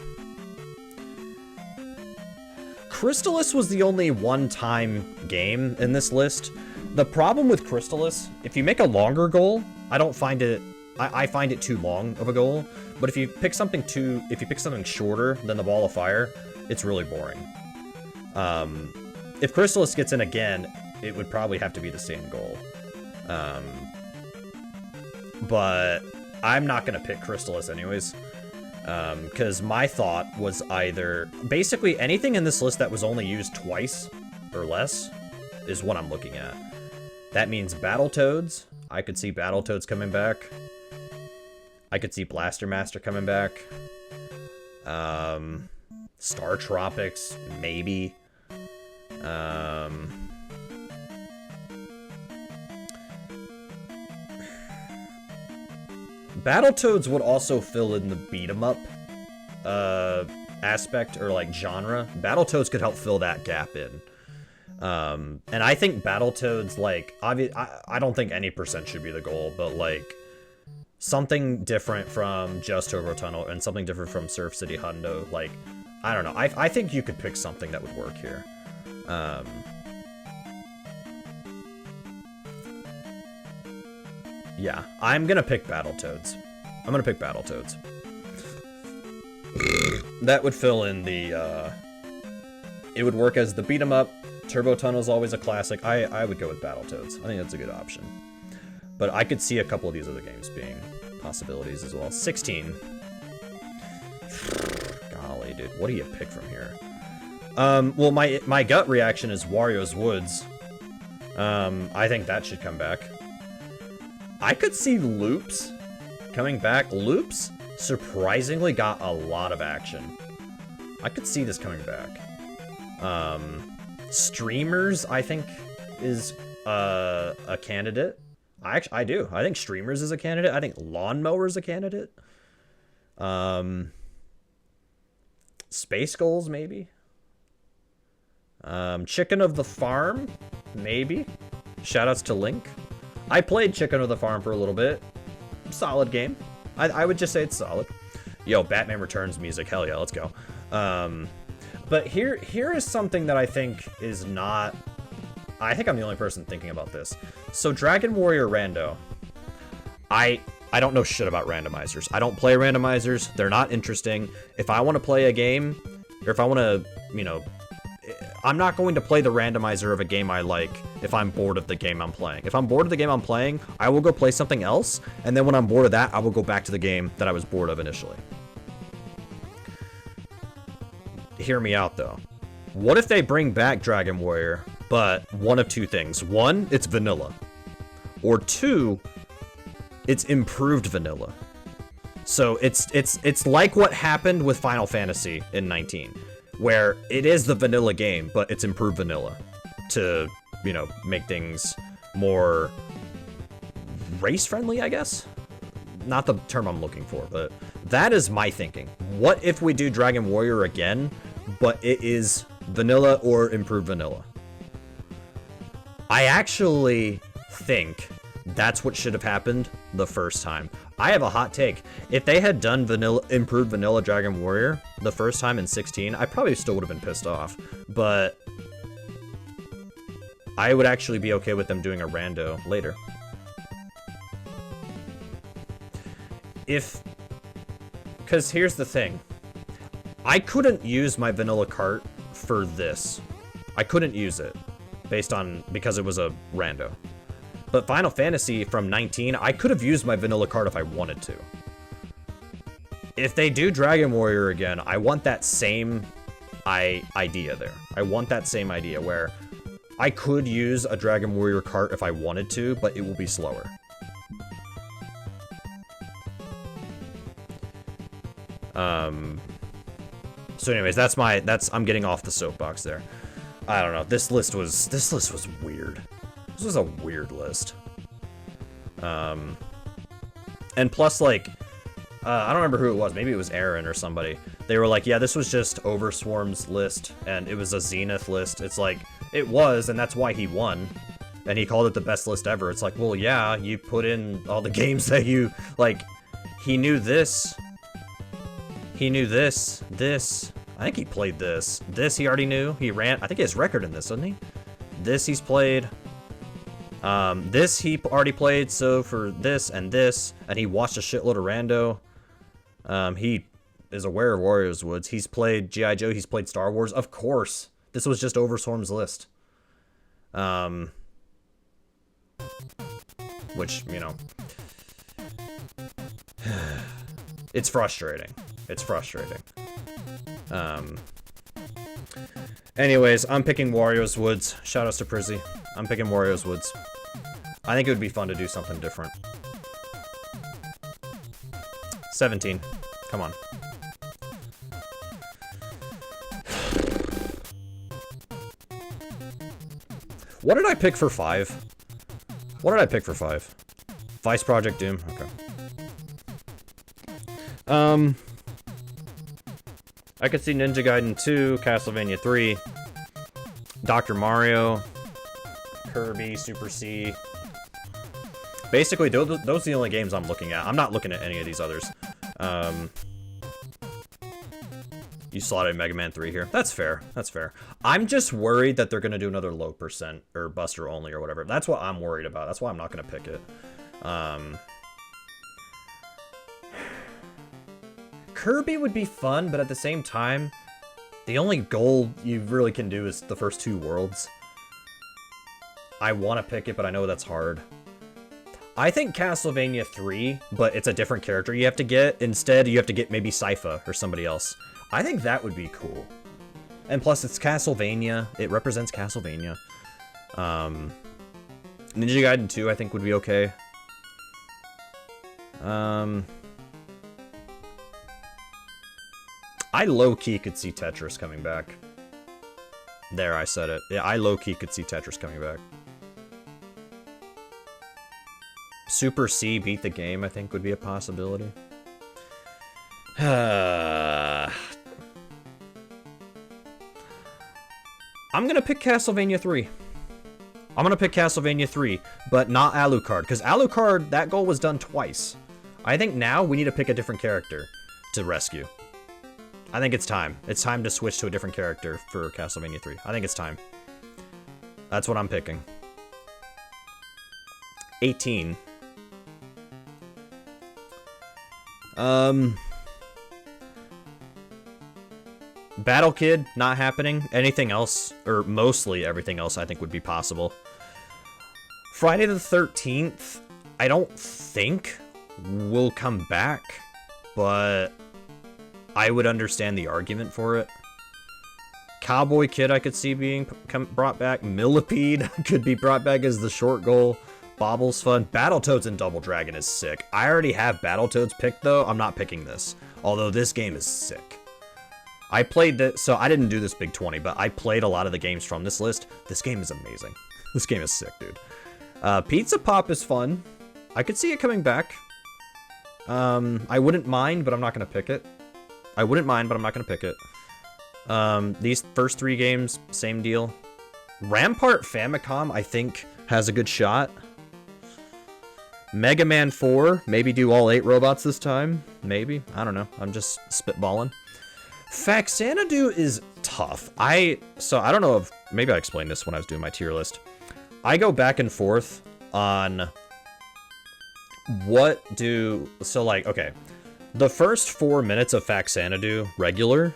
Crystalis was the only one-time game in this list. The problem with Crystalis, if you make a longer goal, I don't find it... I find it too long of a goal. But if you pick something shorter than the Ball of Fire, it's really boring. If Crystalis gets in again, it would probably have to be the same goal. But I'm not going to pick Crystalis anyways. Because my thought was either... Basically, anything in this list that was only used twice or less is what I'm looking at. That means Battletoads. I could see Battletoads coming back. I could see Blaster Master coming back. Star Tropics, maybe. Battletoads would also fill in the beat-em-up aspect, or like genre. Battletoads could help fill that gap in. And I think Battletoads, like, I don't think any percent should be the goal, but like, something different from Just Turbo Tunnel and something different from Surf City Hundo, like, I don't know. I think you could pick something that would work here. Yeah, I'm gonna pick Battletoads. I'm gonna pick Battletoads. That would fill in the, it would work as the beat 'em up. Turbo Tunnel's always a classic. I would go with Battletoads. I think that's a good option. But I could see a couple of these other games being possibilities as well. 16. Golly, dude, what do you pick from here? Well, my gut reaction is Wario's Woods. I think that should come back. I could see Loops coming back. Loops surprisingly got a lot of action. I could see this coming back. Streamers, I think, is a candidate. I do. I think Streamers is a candidate. I think Lawnmower is a candidate. Space Goals, maybe. Chicken of the Farm, maybe. Shoutouts to Link. I played Chicken of the Farm for a little bit. Solid game. I would just say it's solid. Yo, Batman Returns music. Hell yeah, let's go. But here is something that I think is not... I think I'm the only person thinking about this. So Dragon Warrior Rando. I don't know shit about randomizers. I don't play randomizers. They're not interesting. If I want to play a game, or if I want to, you know... I'm not going to play the randomizer of a game I like if I'm bored of the game I'm playing. If I'm bored of the game I'm playing, I will go play something else, and then when I'm bored of that, I will go back to the game that I was bored of initially. Hear me out, though. What if they bring back Dragon Warrior, but one of two things? One, it's vanilla. Or two, it's improved vanilla. So it's like what happened with Final Fantasy in 19. Where it is the vanilla game, but it's improved vanilla to, you know, make things more race-friendly, I guess? Not the term I'm looking for, but that is my thinking. What if we do Dragon Warrior again, but it is vanilla or improved vanilla? I actually think that's what should have happened the first time. I have a hot take. If they had done improved vanilla Dragon Warrior the first time in 16, I probably still would have been pissed off. But I would actually be okay with them doing a rando later. Because here's the thing. I couldn't use my vanilla cart for this. I couldn't use it because it was a rando. But Final Fantasy from 19, I could have used my vanilla card if I wanted to. If they do Dragon Warrior again, I want that same idea there. I want that same idea where I could use a Dragon Warrior cart if I wanted to, but it will be slower. So anyways, I'm getting off the soapbox there. I don't know. This list was weird. This was a weird list. And plus, like, I don't remember who it was. Maybe it was Aaron or somebody. They were like, yeah, this was just Overswarm's list, and it was a Zenith list. It's like, it was, and that's why he won. And he called it the best list ever. It's like, well, yeah, you put in all the games that you, like, he knew this. He knew this. I think he played this. This he already knew. He ran, I think he has record in this, doesn't he? This he's played. This he already played, so for this, and he watched a shitload of rando. He is aware of Warriors Woods. He's played G.I. Joe, he's played Star Wars. Of course. This was just Overswarm's list. Which, you know. It's frustrating. It's frustrating. Anyways, I'm picking Warriors Woods. Shoutouts to Prizzy. I'm picking Warriors Woods. I think it would be fun to do something different. 17. Come on. What did I pick for 5? What did I pick for 5? Vice Project Doom? Okay. I could see Ninja Gaiden 2, Castlevania 3, Dr. Mario, Kirby, Super C. Basically, those are the only games I'm looking at. I'm not looking at any of these others. You slotted Mega Man 3 here. That's fair. That's fair. I'm just worried that they're going to do another low percent or Buster only or whatever. That's what I'm worried about. That's why I'm not going to pick it. Kirby would be fun, but at the same time, the only goal you really can do is the first 2 worlds. I want to pick it, but I know that's hard. I think Castlevania 3, but it's a different character you have to get. Instead, you have to get maybe Sypha or somebody else. I think that would be cool. And plus, it's Castlevania. It represents Castlevania. Ninja Gaiden 2, I think, would be okay. I low-key could see Tetris coming back. There, I said it. Yeah, I low-key could see Tetris coming back. Super C beat the game, I think, would be a possibility. I'm gonna pick Castlevania 3. I'm gonna pick Castlevania 3, but not Alucard, because Alucard, that goal was done twice. I think now we need to pick a different character to rescue. I think it's time. It's time to switch to a different character for Castlevania 3. I think it's time. That's what I'm picking. 18. Battle Kid, not happening. Anything else, or mostly everything else, I think would be possible. Friday the 13th, I don't think will come back, but I would understand the argument for it. Cowboy Kid I could see being brought back. Millipede could be brought back as the short goal. Bobble's fun. Battletoads and Double Dragon is sick. I already have Battletoads picked though. I'm not picking this. Although this game is sick. I played this, so I didn't do this Big 20, but I played a lot of the games from this list. This game is amazing. This game is sick, dude. Pizza Pop is fun. I could see it coming back. I wouldn't mind, but I'm not going to pick it. I wouldn't mind, but I'm not going to pick it. These first 3 games, same deal. Rampart Famicom, I think, has a good shot. Mega Man 4, maybe do all 8 robots this time. Maybe. I don't know. I'm just spitballing. Faxanadu is tough. So I don't know if, maybe I explained this when I was doing my tier list. I go back and forth on so like, okay. The first 4 minutes of Faxanadu regular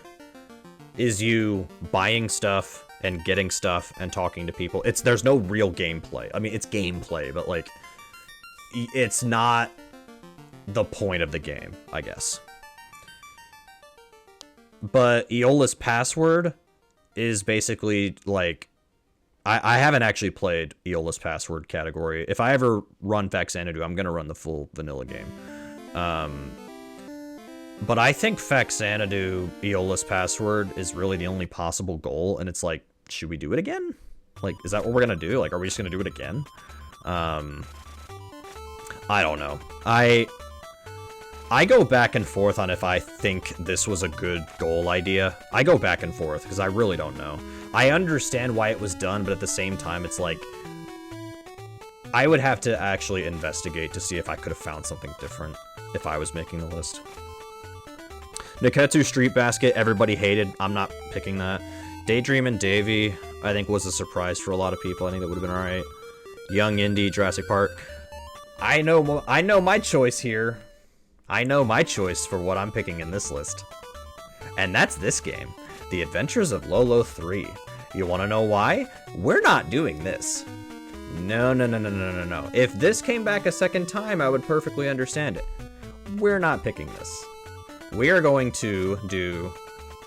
is you buying stuff and getting stuff and talking to people. There's no real gameplay. I mean, it's gameplay, but like, it's not the point of the game, I guess. But Eola's Password is basically like, I haven't actually played Eola's Password category. If I ever run Faxanadu, I'm gonna run the full vanilla game. But I think Faxanadu Eolus Password is really the only possible goal, and it's like, should we do it again? Like, is that what we're gonna do? Like, are we just gonna do it again? I don't know. I go back and forth on if I think this was a good goal idea. I go back and forth, because I really don't know. I understand why it was done, but at the same time, it's like, I would have to actually investigate to see if I could have found something different if I was making the list. Niketsu Street Basket, everybody hated. I'm not picking that. Daydream and Davy, I think was a surprise for a lot of people. I think that would have been alright. Young Indie, Jurassic Park. I know my choice here. I know my choice for what I'm picking in this list. And that's this game. The Adventures of Lolo 3. You want to know why? We're not doing this. No. If this came back a second time, I would perfectly understand it. We're not picking this. We are going to do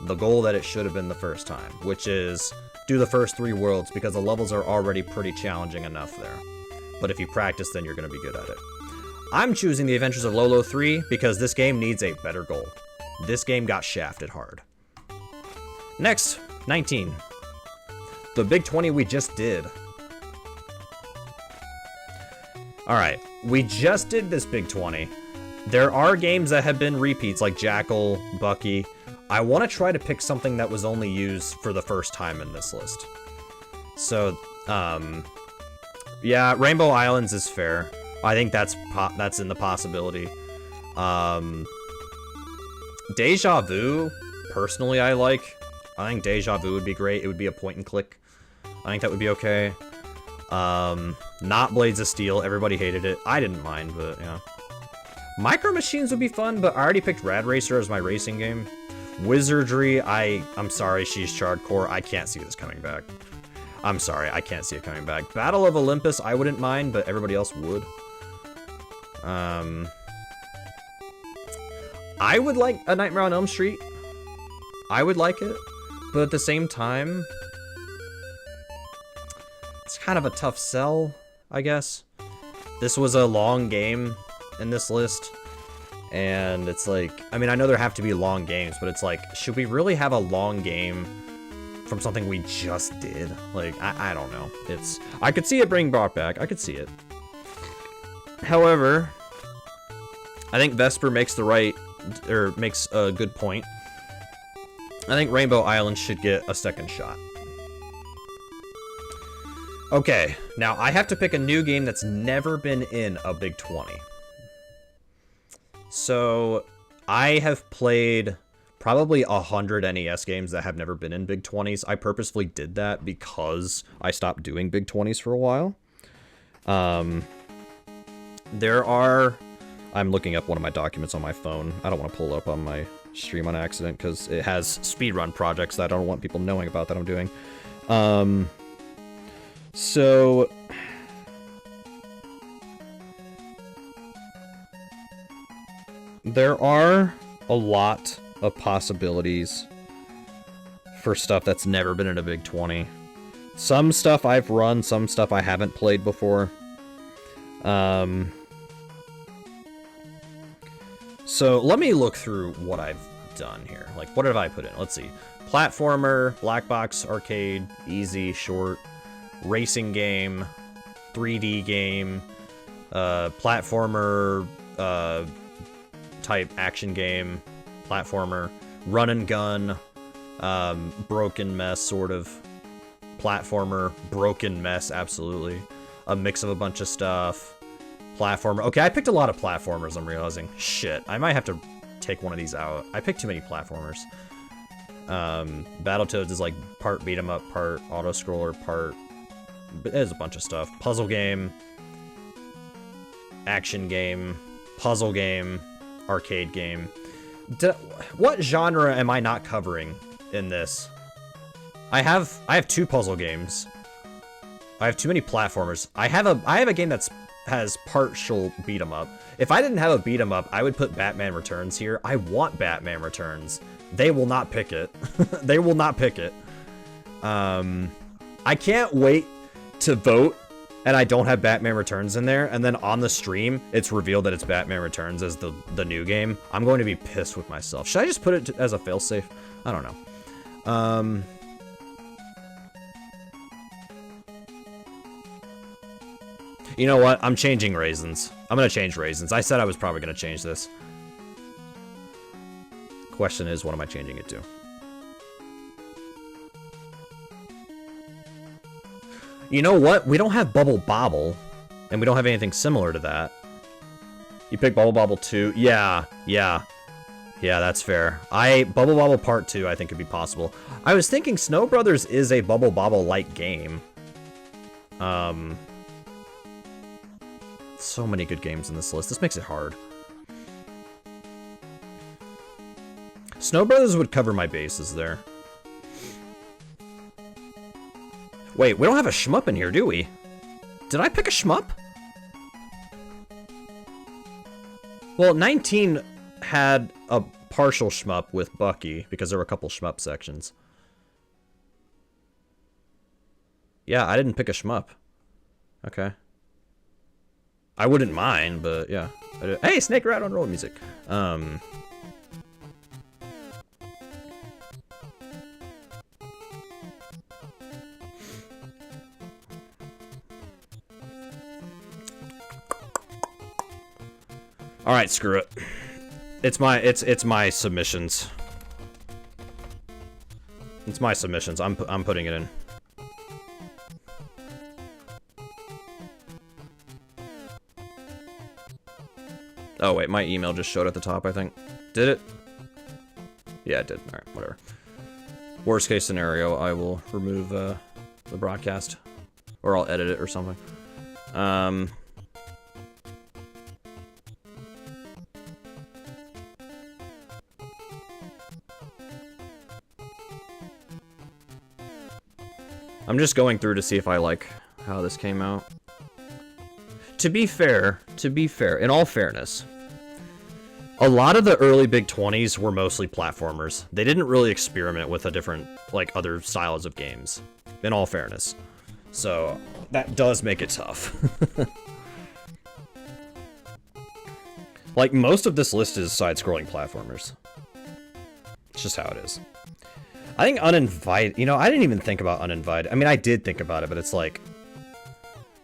the goal that it should have been the first time, which is do the first 3 worlds, because the levels are already pretty challenging enough there. But if you practice, then you're going to be good at it. I'm choosing The Adventures of Lolo 3 because this game needs a better goal. This game got shafted hard. Next, 19. The Big 20 we just did. Alright, we just did this Big 20. There are games that have been repeats, like Jackal, Bucky. I want to try to pick something that was only used for the first time in this list. So, yeah, Rainbow Islands is fair. I think that's in the possibility. Deja Vu, personally, I like. I think Deja Vu would be great. It would be a point and click. I think that would be okay. Not Blades of Steel. Everybody hated it. I didn't mind, but yeah. Micro Machines would be fun, but I already picked Rad Racer as my racing game. Wizardry, I'm sorry, she's Chardcore. I can't see this coming back. I'm sorry, I can't see it coming back. Battle of Olympus, I wouldn't mind, but everybody else would. I would like A Nightmare on Elm Street. I would like it, but at the same time, it's kind of a tough sell, I guess. This was a long game in this list, and it's like, I mean, I know there have to be long games, but it's like, should we really have a long game from something we just did? Like, I don't know. I could see it being brought back. I could see it. However, I think Vesper makes makes a good point. I think Rainbow Island should get a second shot. Okay, now I have to pick a new game that's never been in a Big 20. So, I have played probably 100 NES games that have never been in Big 20s. I purposefully did that because I stopped doing Big 20s for a while. I'm looking up one of my documents on my phone. I don't want to pull up on my stream on accident because it has speedrun projects that I don't want people knowing about that I'm doing. So there are a lot of possibilities for stuff that's never been in a Big 20. Some stuff I've run, some stuff I haven't played before. So let me look through what I've done here. Like, what have I put in? Let's see. Platformer, black box, arcade, easy, short, racing game, 3D game, platformer, type action game, platformer, run and gun, broken mess sort of, platformer, broken mess, absolutely, a mix of a bunch of stuff, platformer. Okay, I picked a lot of platformers, I'm realizing. Shit, I might have to take one of these out. I picked too many platformers. Battletoads is like part beat 'em up, part auto-scroller, part... But there's a bunch of stuff. Puzzle game, action game, puzzle game, arcade game. What genre am I not covering in this? I have 2 puzzle games. I have too many platformers. I have a game has partial beat 'em up. If I didn't have a beat 'em up, I would put Batman Returns here. I want Batman Returns. They will not pick it. They will not pick it. I can't wait to vote and I don't have Batman Returns in there, and then on the stream, it's revealed that it's Batman Returns as the new game, I'm going to be pissed with myself. Should I just put it as a failsafe? I don't know. You know what? I'm changing raisins. I'm gonna change raisins. I said I was probably gonna change this. Question is, what am I changing it to? You know what? We don't have Bubble Bobble, and we don't have anything similar to that. You pick Bubble Bobble 2? Yeah, that's fair. Bubble Bobble Part 2, I think could be possible. I was thinking Snow Brothers is a Bubble Bobble-like game. So many good games in this list. This makes it hard. Snow Brothers would cover my bases there. Wait, we don't have a shmup in here, do we? Did I pick a shmup? Well, 19 had a partial shmup with Bucky, because there were a couple shmup sections. Yeah, I didn't pick a shmup. Okay. I wouldn't mind, but yeah. Hey, Snake Rat on road music. All right, screw it. It's my submissions. It's my submissions. I'm putting it in. Oh wait, my email just showed at the top, I think. Did it? Yeah, it did. All right, whatever. Worst case scenario, I will remove the broadcast, or I'll edit it or something. I'm just going through to see if I like how this came out. To be fair, in all fairness, a lot of the early Big 20s were mostly platformers. They didn't really experiment with a different, like, other styles of games, in all fairness. So, that does make it tough. Like, most of this list is side-scrolling platformers. It's just how it is. I think Uninvited, you know, I didn't even think about Uninvited. I mean, I did think about it, but it's like,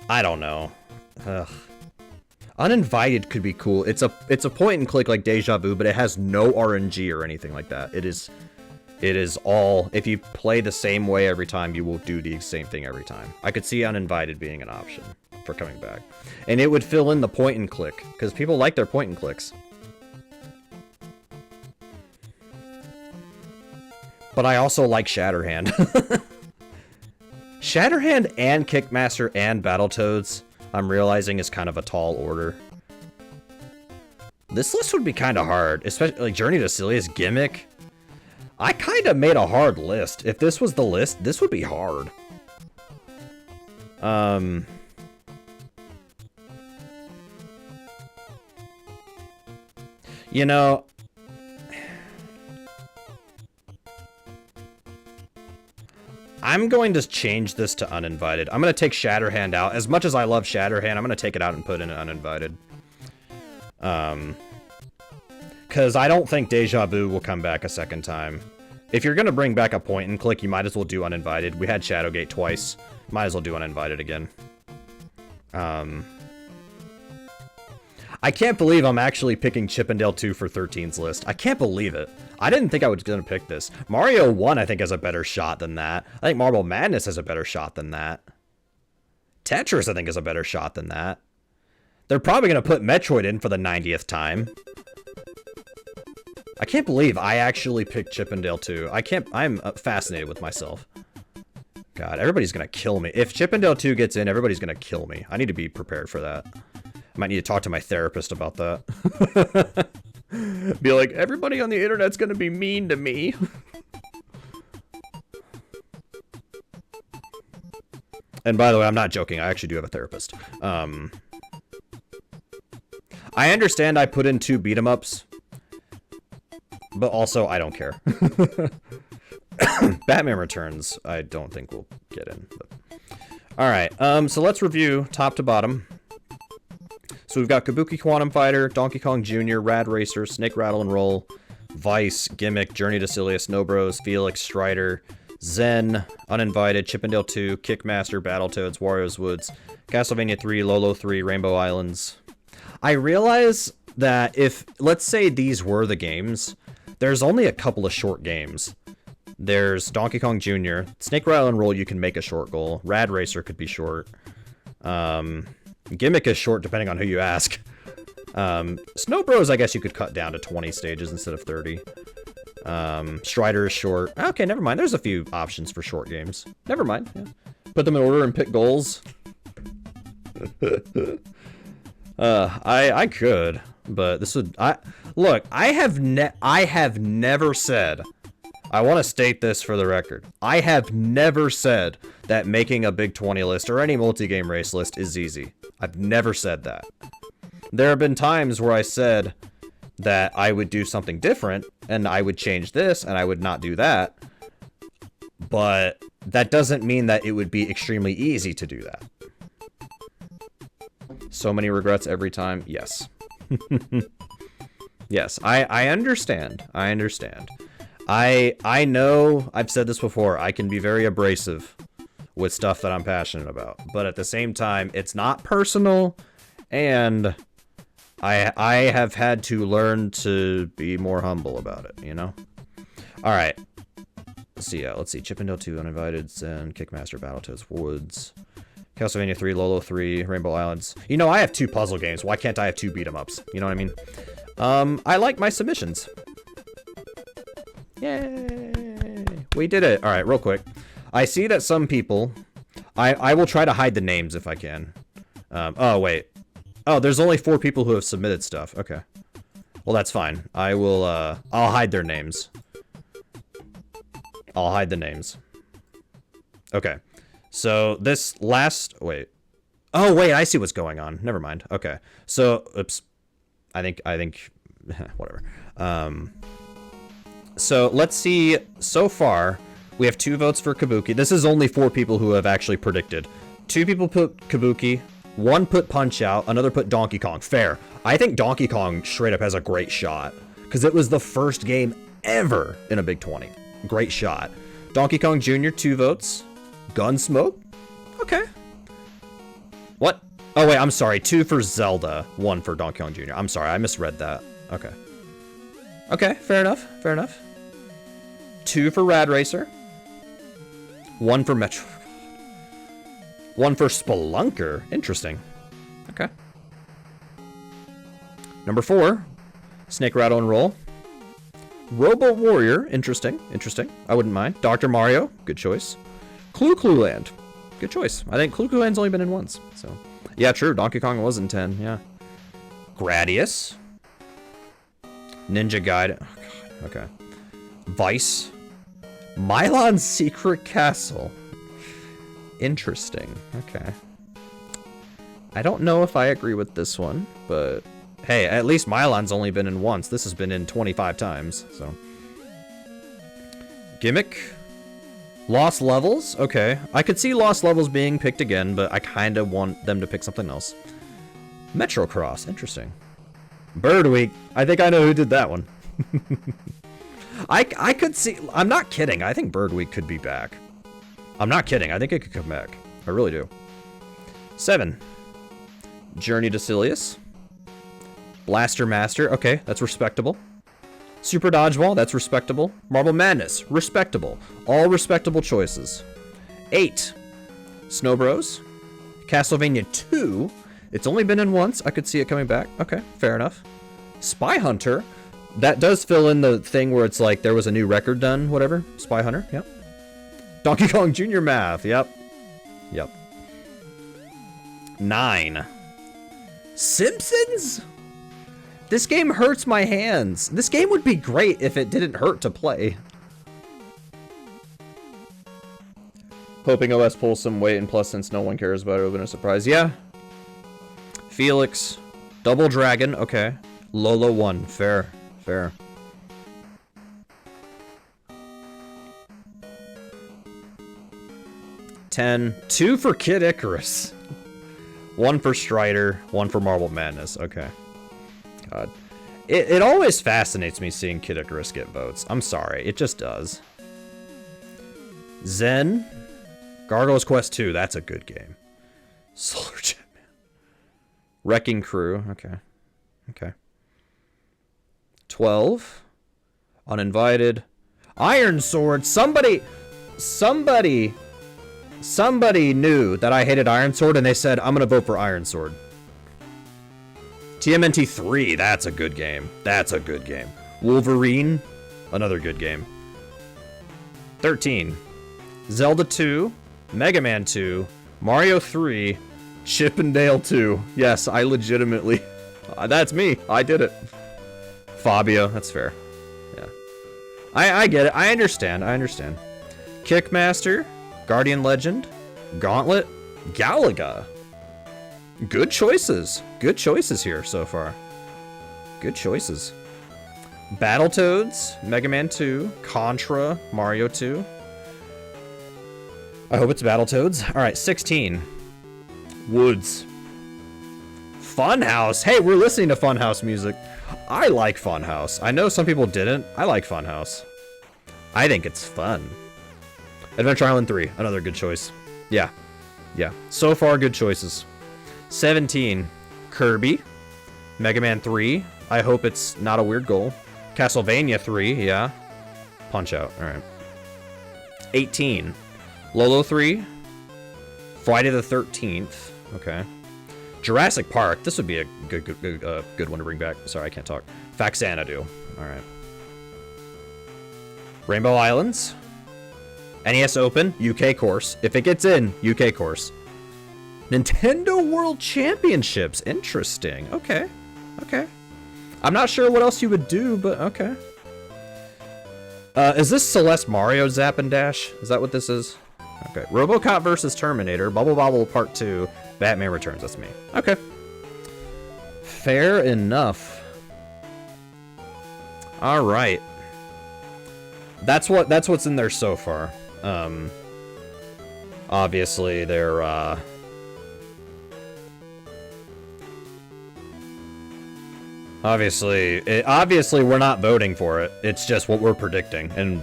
I don't know. Ugh. Uninvited could be cool. It's a point and click like Deja Vu, but it has no RNG or anything like that. It is all, if you play the same way every time, you will do the same thing every time. I could see Uninvited being an option for coming back. And it would fill in the point and click, because people like their point and clicks. But I also like Shatterhand. Shatterhand and Kickmaster and Battletoads, I'm realizing, is kind of a tall order. This list would be kind of hard, especially like Journey to Celia's Gimmick. I kind of made a hard list. If this was the list, this would be hard. You know, I'm going to change this to Uninvited. I'm going to take Shatterhand out. As much as I love Shatterhand, I'm going to take it out and put in Uninvited. Because I don't think Deja Vu will come back a second time. If you're going to bring back a point and click, you might as well do Uninvited. We had Shadowgate twice. Might as well do Uninvited again. I can't believe I'm actually picking Chippendale 2 for 13's list. I can't believe it. I didn't think I was going to pick this. Mario 1, I think, has a better shot than that. I think Marble Madness has a better shot than that. Tetris, I think, has a better shot than that. They're probably going to put Metroid in for the 90th time. I can't believe I actually picked Chippendale 2. I'm fascinated with myself. God, everybody's going to kill me. If Chippendale 2 gets in, everybody's going to kill me. I need to be prepared for that. I might need to talk to my therapist about that. Be like, everybody on the internet's gonna be mean to me. And by the way, I'm not joking. I actually do have a therapist. I understand I put in 2 beat-em-ups, but also I don't care. Batman Returns, I don't think we'll get in. But. Alright, so let's review top to bottom. So we've got Kabuki Quantum Fighter, Donkey Kong Jr., Rad Racer, Snake Rattle and Roll, Vice, Gimmick, Journey to Cilia, Snow Bros, Felix, Strider, Zen, Uninvited, Chippendale 2, Kickmaster, Battletoads, Wario's Woods, Castlevania 3, Lolo 3, Rainbow Islands. I realize that if, let's say these were the games, there's only a couple of short games. There's Donkey Kong Jr., Snake Rattle and Roll you can make a short goal, Rad Racer could be short, Gimmick is short depending on who you ask. Snow Bros I guess you could cut down to 20 stages instead of 30. Strider is short. Okay, never mind. There's a few options for short games. Never mind. Yeah. Put them in order and pick goals. I could, but this would look. I have never said. I want to state this for the record. I have never said that making a Big 20 list or any multi-game race list is easy. I've never said that. There have been times where I said that I would do something different, and I would change this, and I would not do that. But that doesn't mean that it would be extremely easy to do that. So many regrets every time? Yes. Yes, I understand. I understand. I know, I've said this before, I can be very abrasive with stuff that I'm passionate about. But at the same time, it's not personal, and I have had to learn to be more humble about it, you know? Alright. Let's see. Chippendale 2, Uninvited, Zen, Kickmaster, Battletoads, Woods, Castlevania 3, Lolo 3, Rainbow Islands. You know, I have 2 puzzle games. Why can't I have 2 beat-em-ups? You know what I mean? I like my submissions. Yay! We did it. Alright, real quick. I see that some people... I will try to hide the names if I can. Oh, wait. Oh, there's only 4 people who have submitted stuff. Okay. Well, that's fine. I will, I'll hide their names. I'll hide the names. Okay. So, this last... Wait. Oh, wait, I see what's going on. Never mind. Okay. So, oops. I think... whatever. So, let's see. So far, we have 2 votes for Kabuki. This is only 4 people who have actually predicted. 2 people put Kabuki. 1 put Punch-Out, another put Donkey Kong. Fair. I think Donkey Kong straight up has a great shot. Because it was the first game ever in a Big 20. Great shot. Donkey Kong Jr., 2 votes. Gunsmoke? Okay. What? Oh, wait, I'm sorry. 2 for Zelda, 1 for Donkey Kong Jr. I'm sorry, I misread that. Okay. Okay, fair enough. Fair enough. 2 for Rad Racer. 1 for Metro. 1 for Spelunker. Interesting. Okay. Number 4. Snake Rattle and Roll. Robo Warrior. Interesting. Interesting. I wouldn't mind. Dr. Mario. Good choice. Clue Land. Good choice. I think Clue Land's only been in once. So, yeah, true. Donkey Kong was in 10. Yeah. Gradius. Ninja Gaiden. Oh, God. Okay. Vice. Milon's Secret Castle. Interesting. Okay. I don't know if I agree with this one, but hey, at least Milon's only been in once. This has been in 25 times, so. Gimmick. Lost Levels. Okay. I could see Lost Levels being picked again, but I kind of want them to pick something else. Metro Cross. Interesting. Bird Week. I think I know who did that one. I could see... I'm not kidding. I think Bird Week could be back. I'm not kidding. I think it could come back. I really do. 7. Journey to Silius. Blaster Master. Okay, that's respectable. Super Dodgeball. That's respectable. Marble Madness. Respectable. All respectable choices. 8. Snow Bros. Castlevania 2. It's only been in once. I could see it coming back. Okay, fair enough. Spy Hunter. That does fill in the thing where it's like there was a new record done, whatever. Spy Hunter, yep. Donkey Kong Jr. Math, yep. Yep. 9. Simpsons? This game hurts my hands. This game would be great if it didn't hurt to play. Hoping OS pulls some weight, and plus since no one cares about it, it would have been a surprise. Yeah. Felix. Double Dragon, okay. Lolo 1, fair. Fair. 10. 2 for Kid Icarus. 1 for Strider. 1 for Marble Madness. Okay. God. It always fascinates me seeing Kid Icarus get votes. I'm sorry. It just does. Zen. Gargoyle's Quest 2. That's a good game. Solar Jetman. Wrecking Crew. Okay. Okay. 12. Uninvited. Iron Sword. Somebody knew that I hated Iron Sword and they said, I'm gonna vote for Iron Sword. TMNT 3, that's a good game. That's a good game. Wolverine, another good game. 13. Zelda 2, Mega Man 2, Mario 3, Chip and Dale 2. Yes, I legitimately... that's me. I did it. Fabio, that's fair. Yeah. I get it. I understand. I understand. Kickmaster, Guardian Legend, Gauntlet, Galaga. Good choices. Good choices here so far. Good choices. Battletoads, Mega Man 2, Contra, Mario 2. I hope it's Battletoads. Alright, 16. Woods. Funhouse. Hey, we're listening to Funhouse music. I like Funhouse. I know some people didn't. I like Funhouse. I think it's fun. Adventure Island 3, another good choice. Yeah. Yeah. So far, good choices. 17. Kirby. Mega Man 3. I hope it's not a weird goal. Castlevania 3, yeah. Punch-Out, alright. 18. Lolo 3. Friday the 13th. Okay. Jurassic Park. This would be a good one to bring back. Sorry, I can't talk. Faxanadu. Alright. Rainbow Islands. NES Open. UK course. If it gets in, UK course. Nintendo World Championships. Interesting. Okay. Okay. I'm not sure what else you would do, but okay. Is this Celeste Mario Zap and Dash? Is that what this is? Okay. RoboCop versus Terminator. Bubble Bobble Part 2. Batman Returns. That's me. Okay. Fair enough. All right. That's what's in there so far. Obviously they're obviously we're not voting for it. It's just what we're predicting, and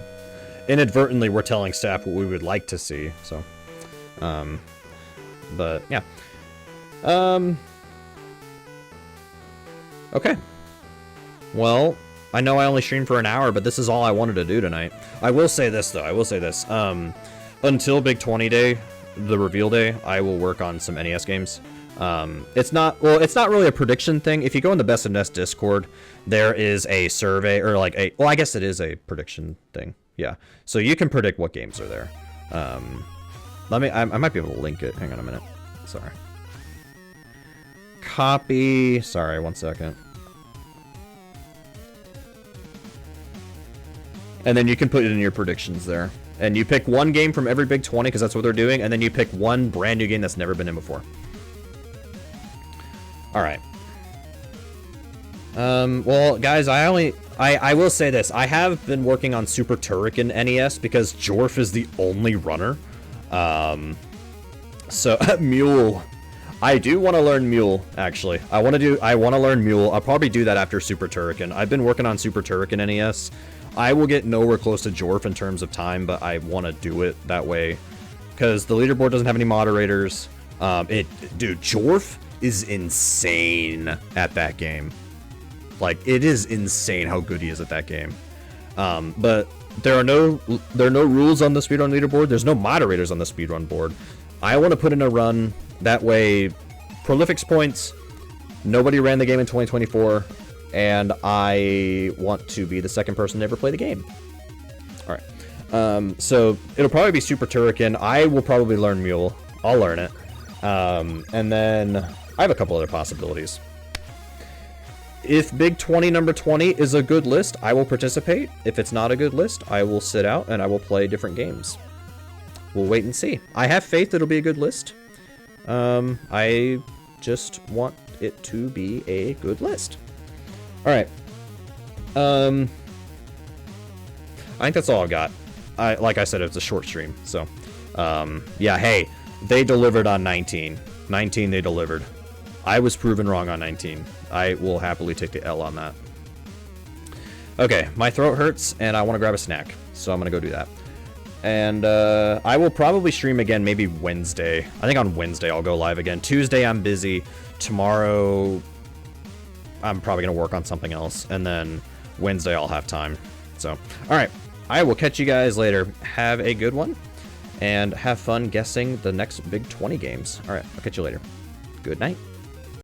inadvertently we're telling staff what we would like to see. So, but yeah. Okay. Well, I know I only streamed for an hour, but this is all I wanted to do tonight. I will say this though. I will say this. Until Big 20 Day, the reveal day, I will work on some NES games. It's not really a prediction thing. If you go in the Best of NES Discord, there is a survey, or like well, I guess it is a prediction thing. Yeah. So you can predict what games are there. I might be able to link it. Hang on a minute. Sorry. Copy. Sorry, 1 second. And then you can put it in your predictions there. And you pick one game from every Big 20, because that's what they're doing, and then you pick one brand new game that's never been in before. Alright. Well, guys, I will say this. I have been working on Super Turrican NES, because Jorf is the only runner. So, Mule. I do want to learn Mule, actually. I want to learn Mule. I'll probably do that after Super Turrican. I've been working on Super Turrican NES. I will get nowhere close to Jorf in terms of time, but I want to do it that way. Because the leaderboard doesn't have any moderators. Dude, Jorf is insane at that game. Like, it is insane how good he is at that game. But there are no rules on the speedrun leaderboard. There's no moderators on the speedrun board. I want to put in a run. That way, Prolifics points. Nobody ran the game in 2024. And I want to be the second person to ever play the game. Alright. So, it'll probably be Super Turrican. I will probably learn Mule. I'll learn it. And then, I have a couple other possibilities. If Big 20 number 20 is a good list, I will participate. If it's not a good list, I will sit out and I will play different games. We'll wait and see. I have faith it'll be a good list. I just want it to be a good list. Alright. I think that's all I've got. Like I said, it's a short stream, so. Yeah, hey, they delivered on 19. 19 they delivered. I was proven wrong on 19. I will happily take the L on that. Okay, my throat hurts, and I want to grab a snack, so I'm going to go do that. And I will probably stream again maybe Wednesday. I think on Wednesday I'll go live again. Tuesday I'm busy. Tomorrow I'm probably going to work on something else. And then Wednesday I'll have time. So, alright. I will catch you guys later. Have a good one. And have fun guessing the next big 20 games. Alright, I'll catch you later. Good night.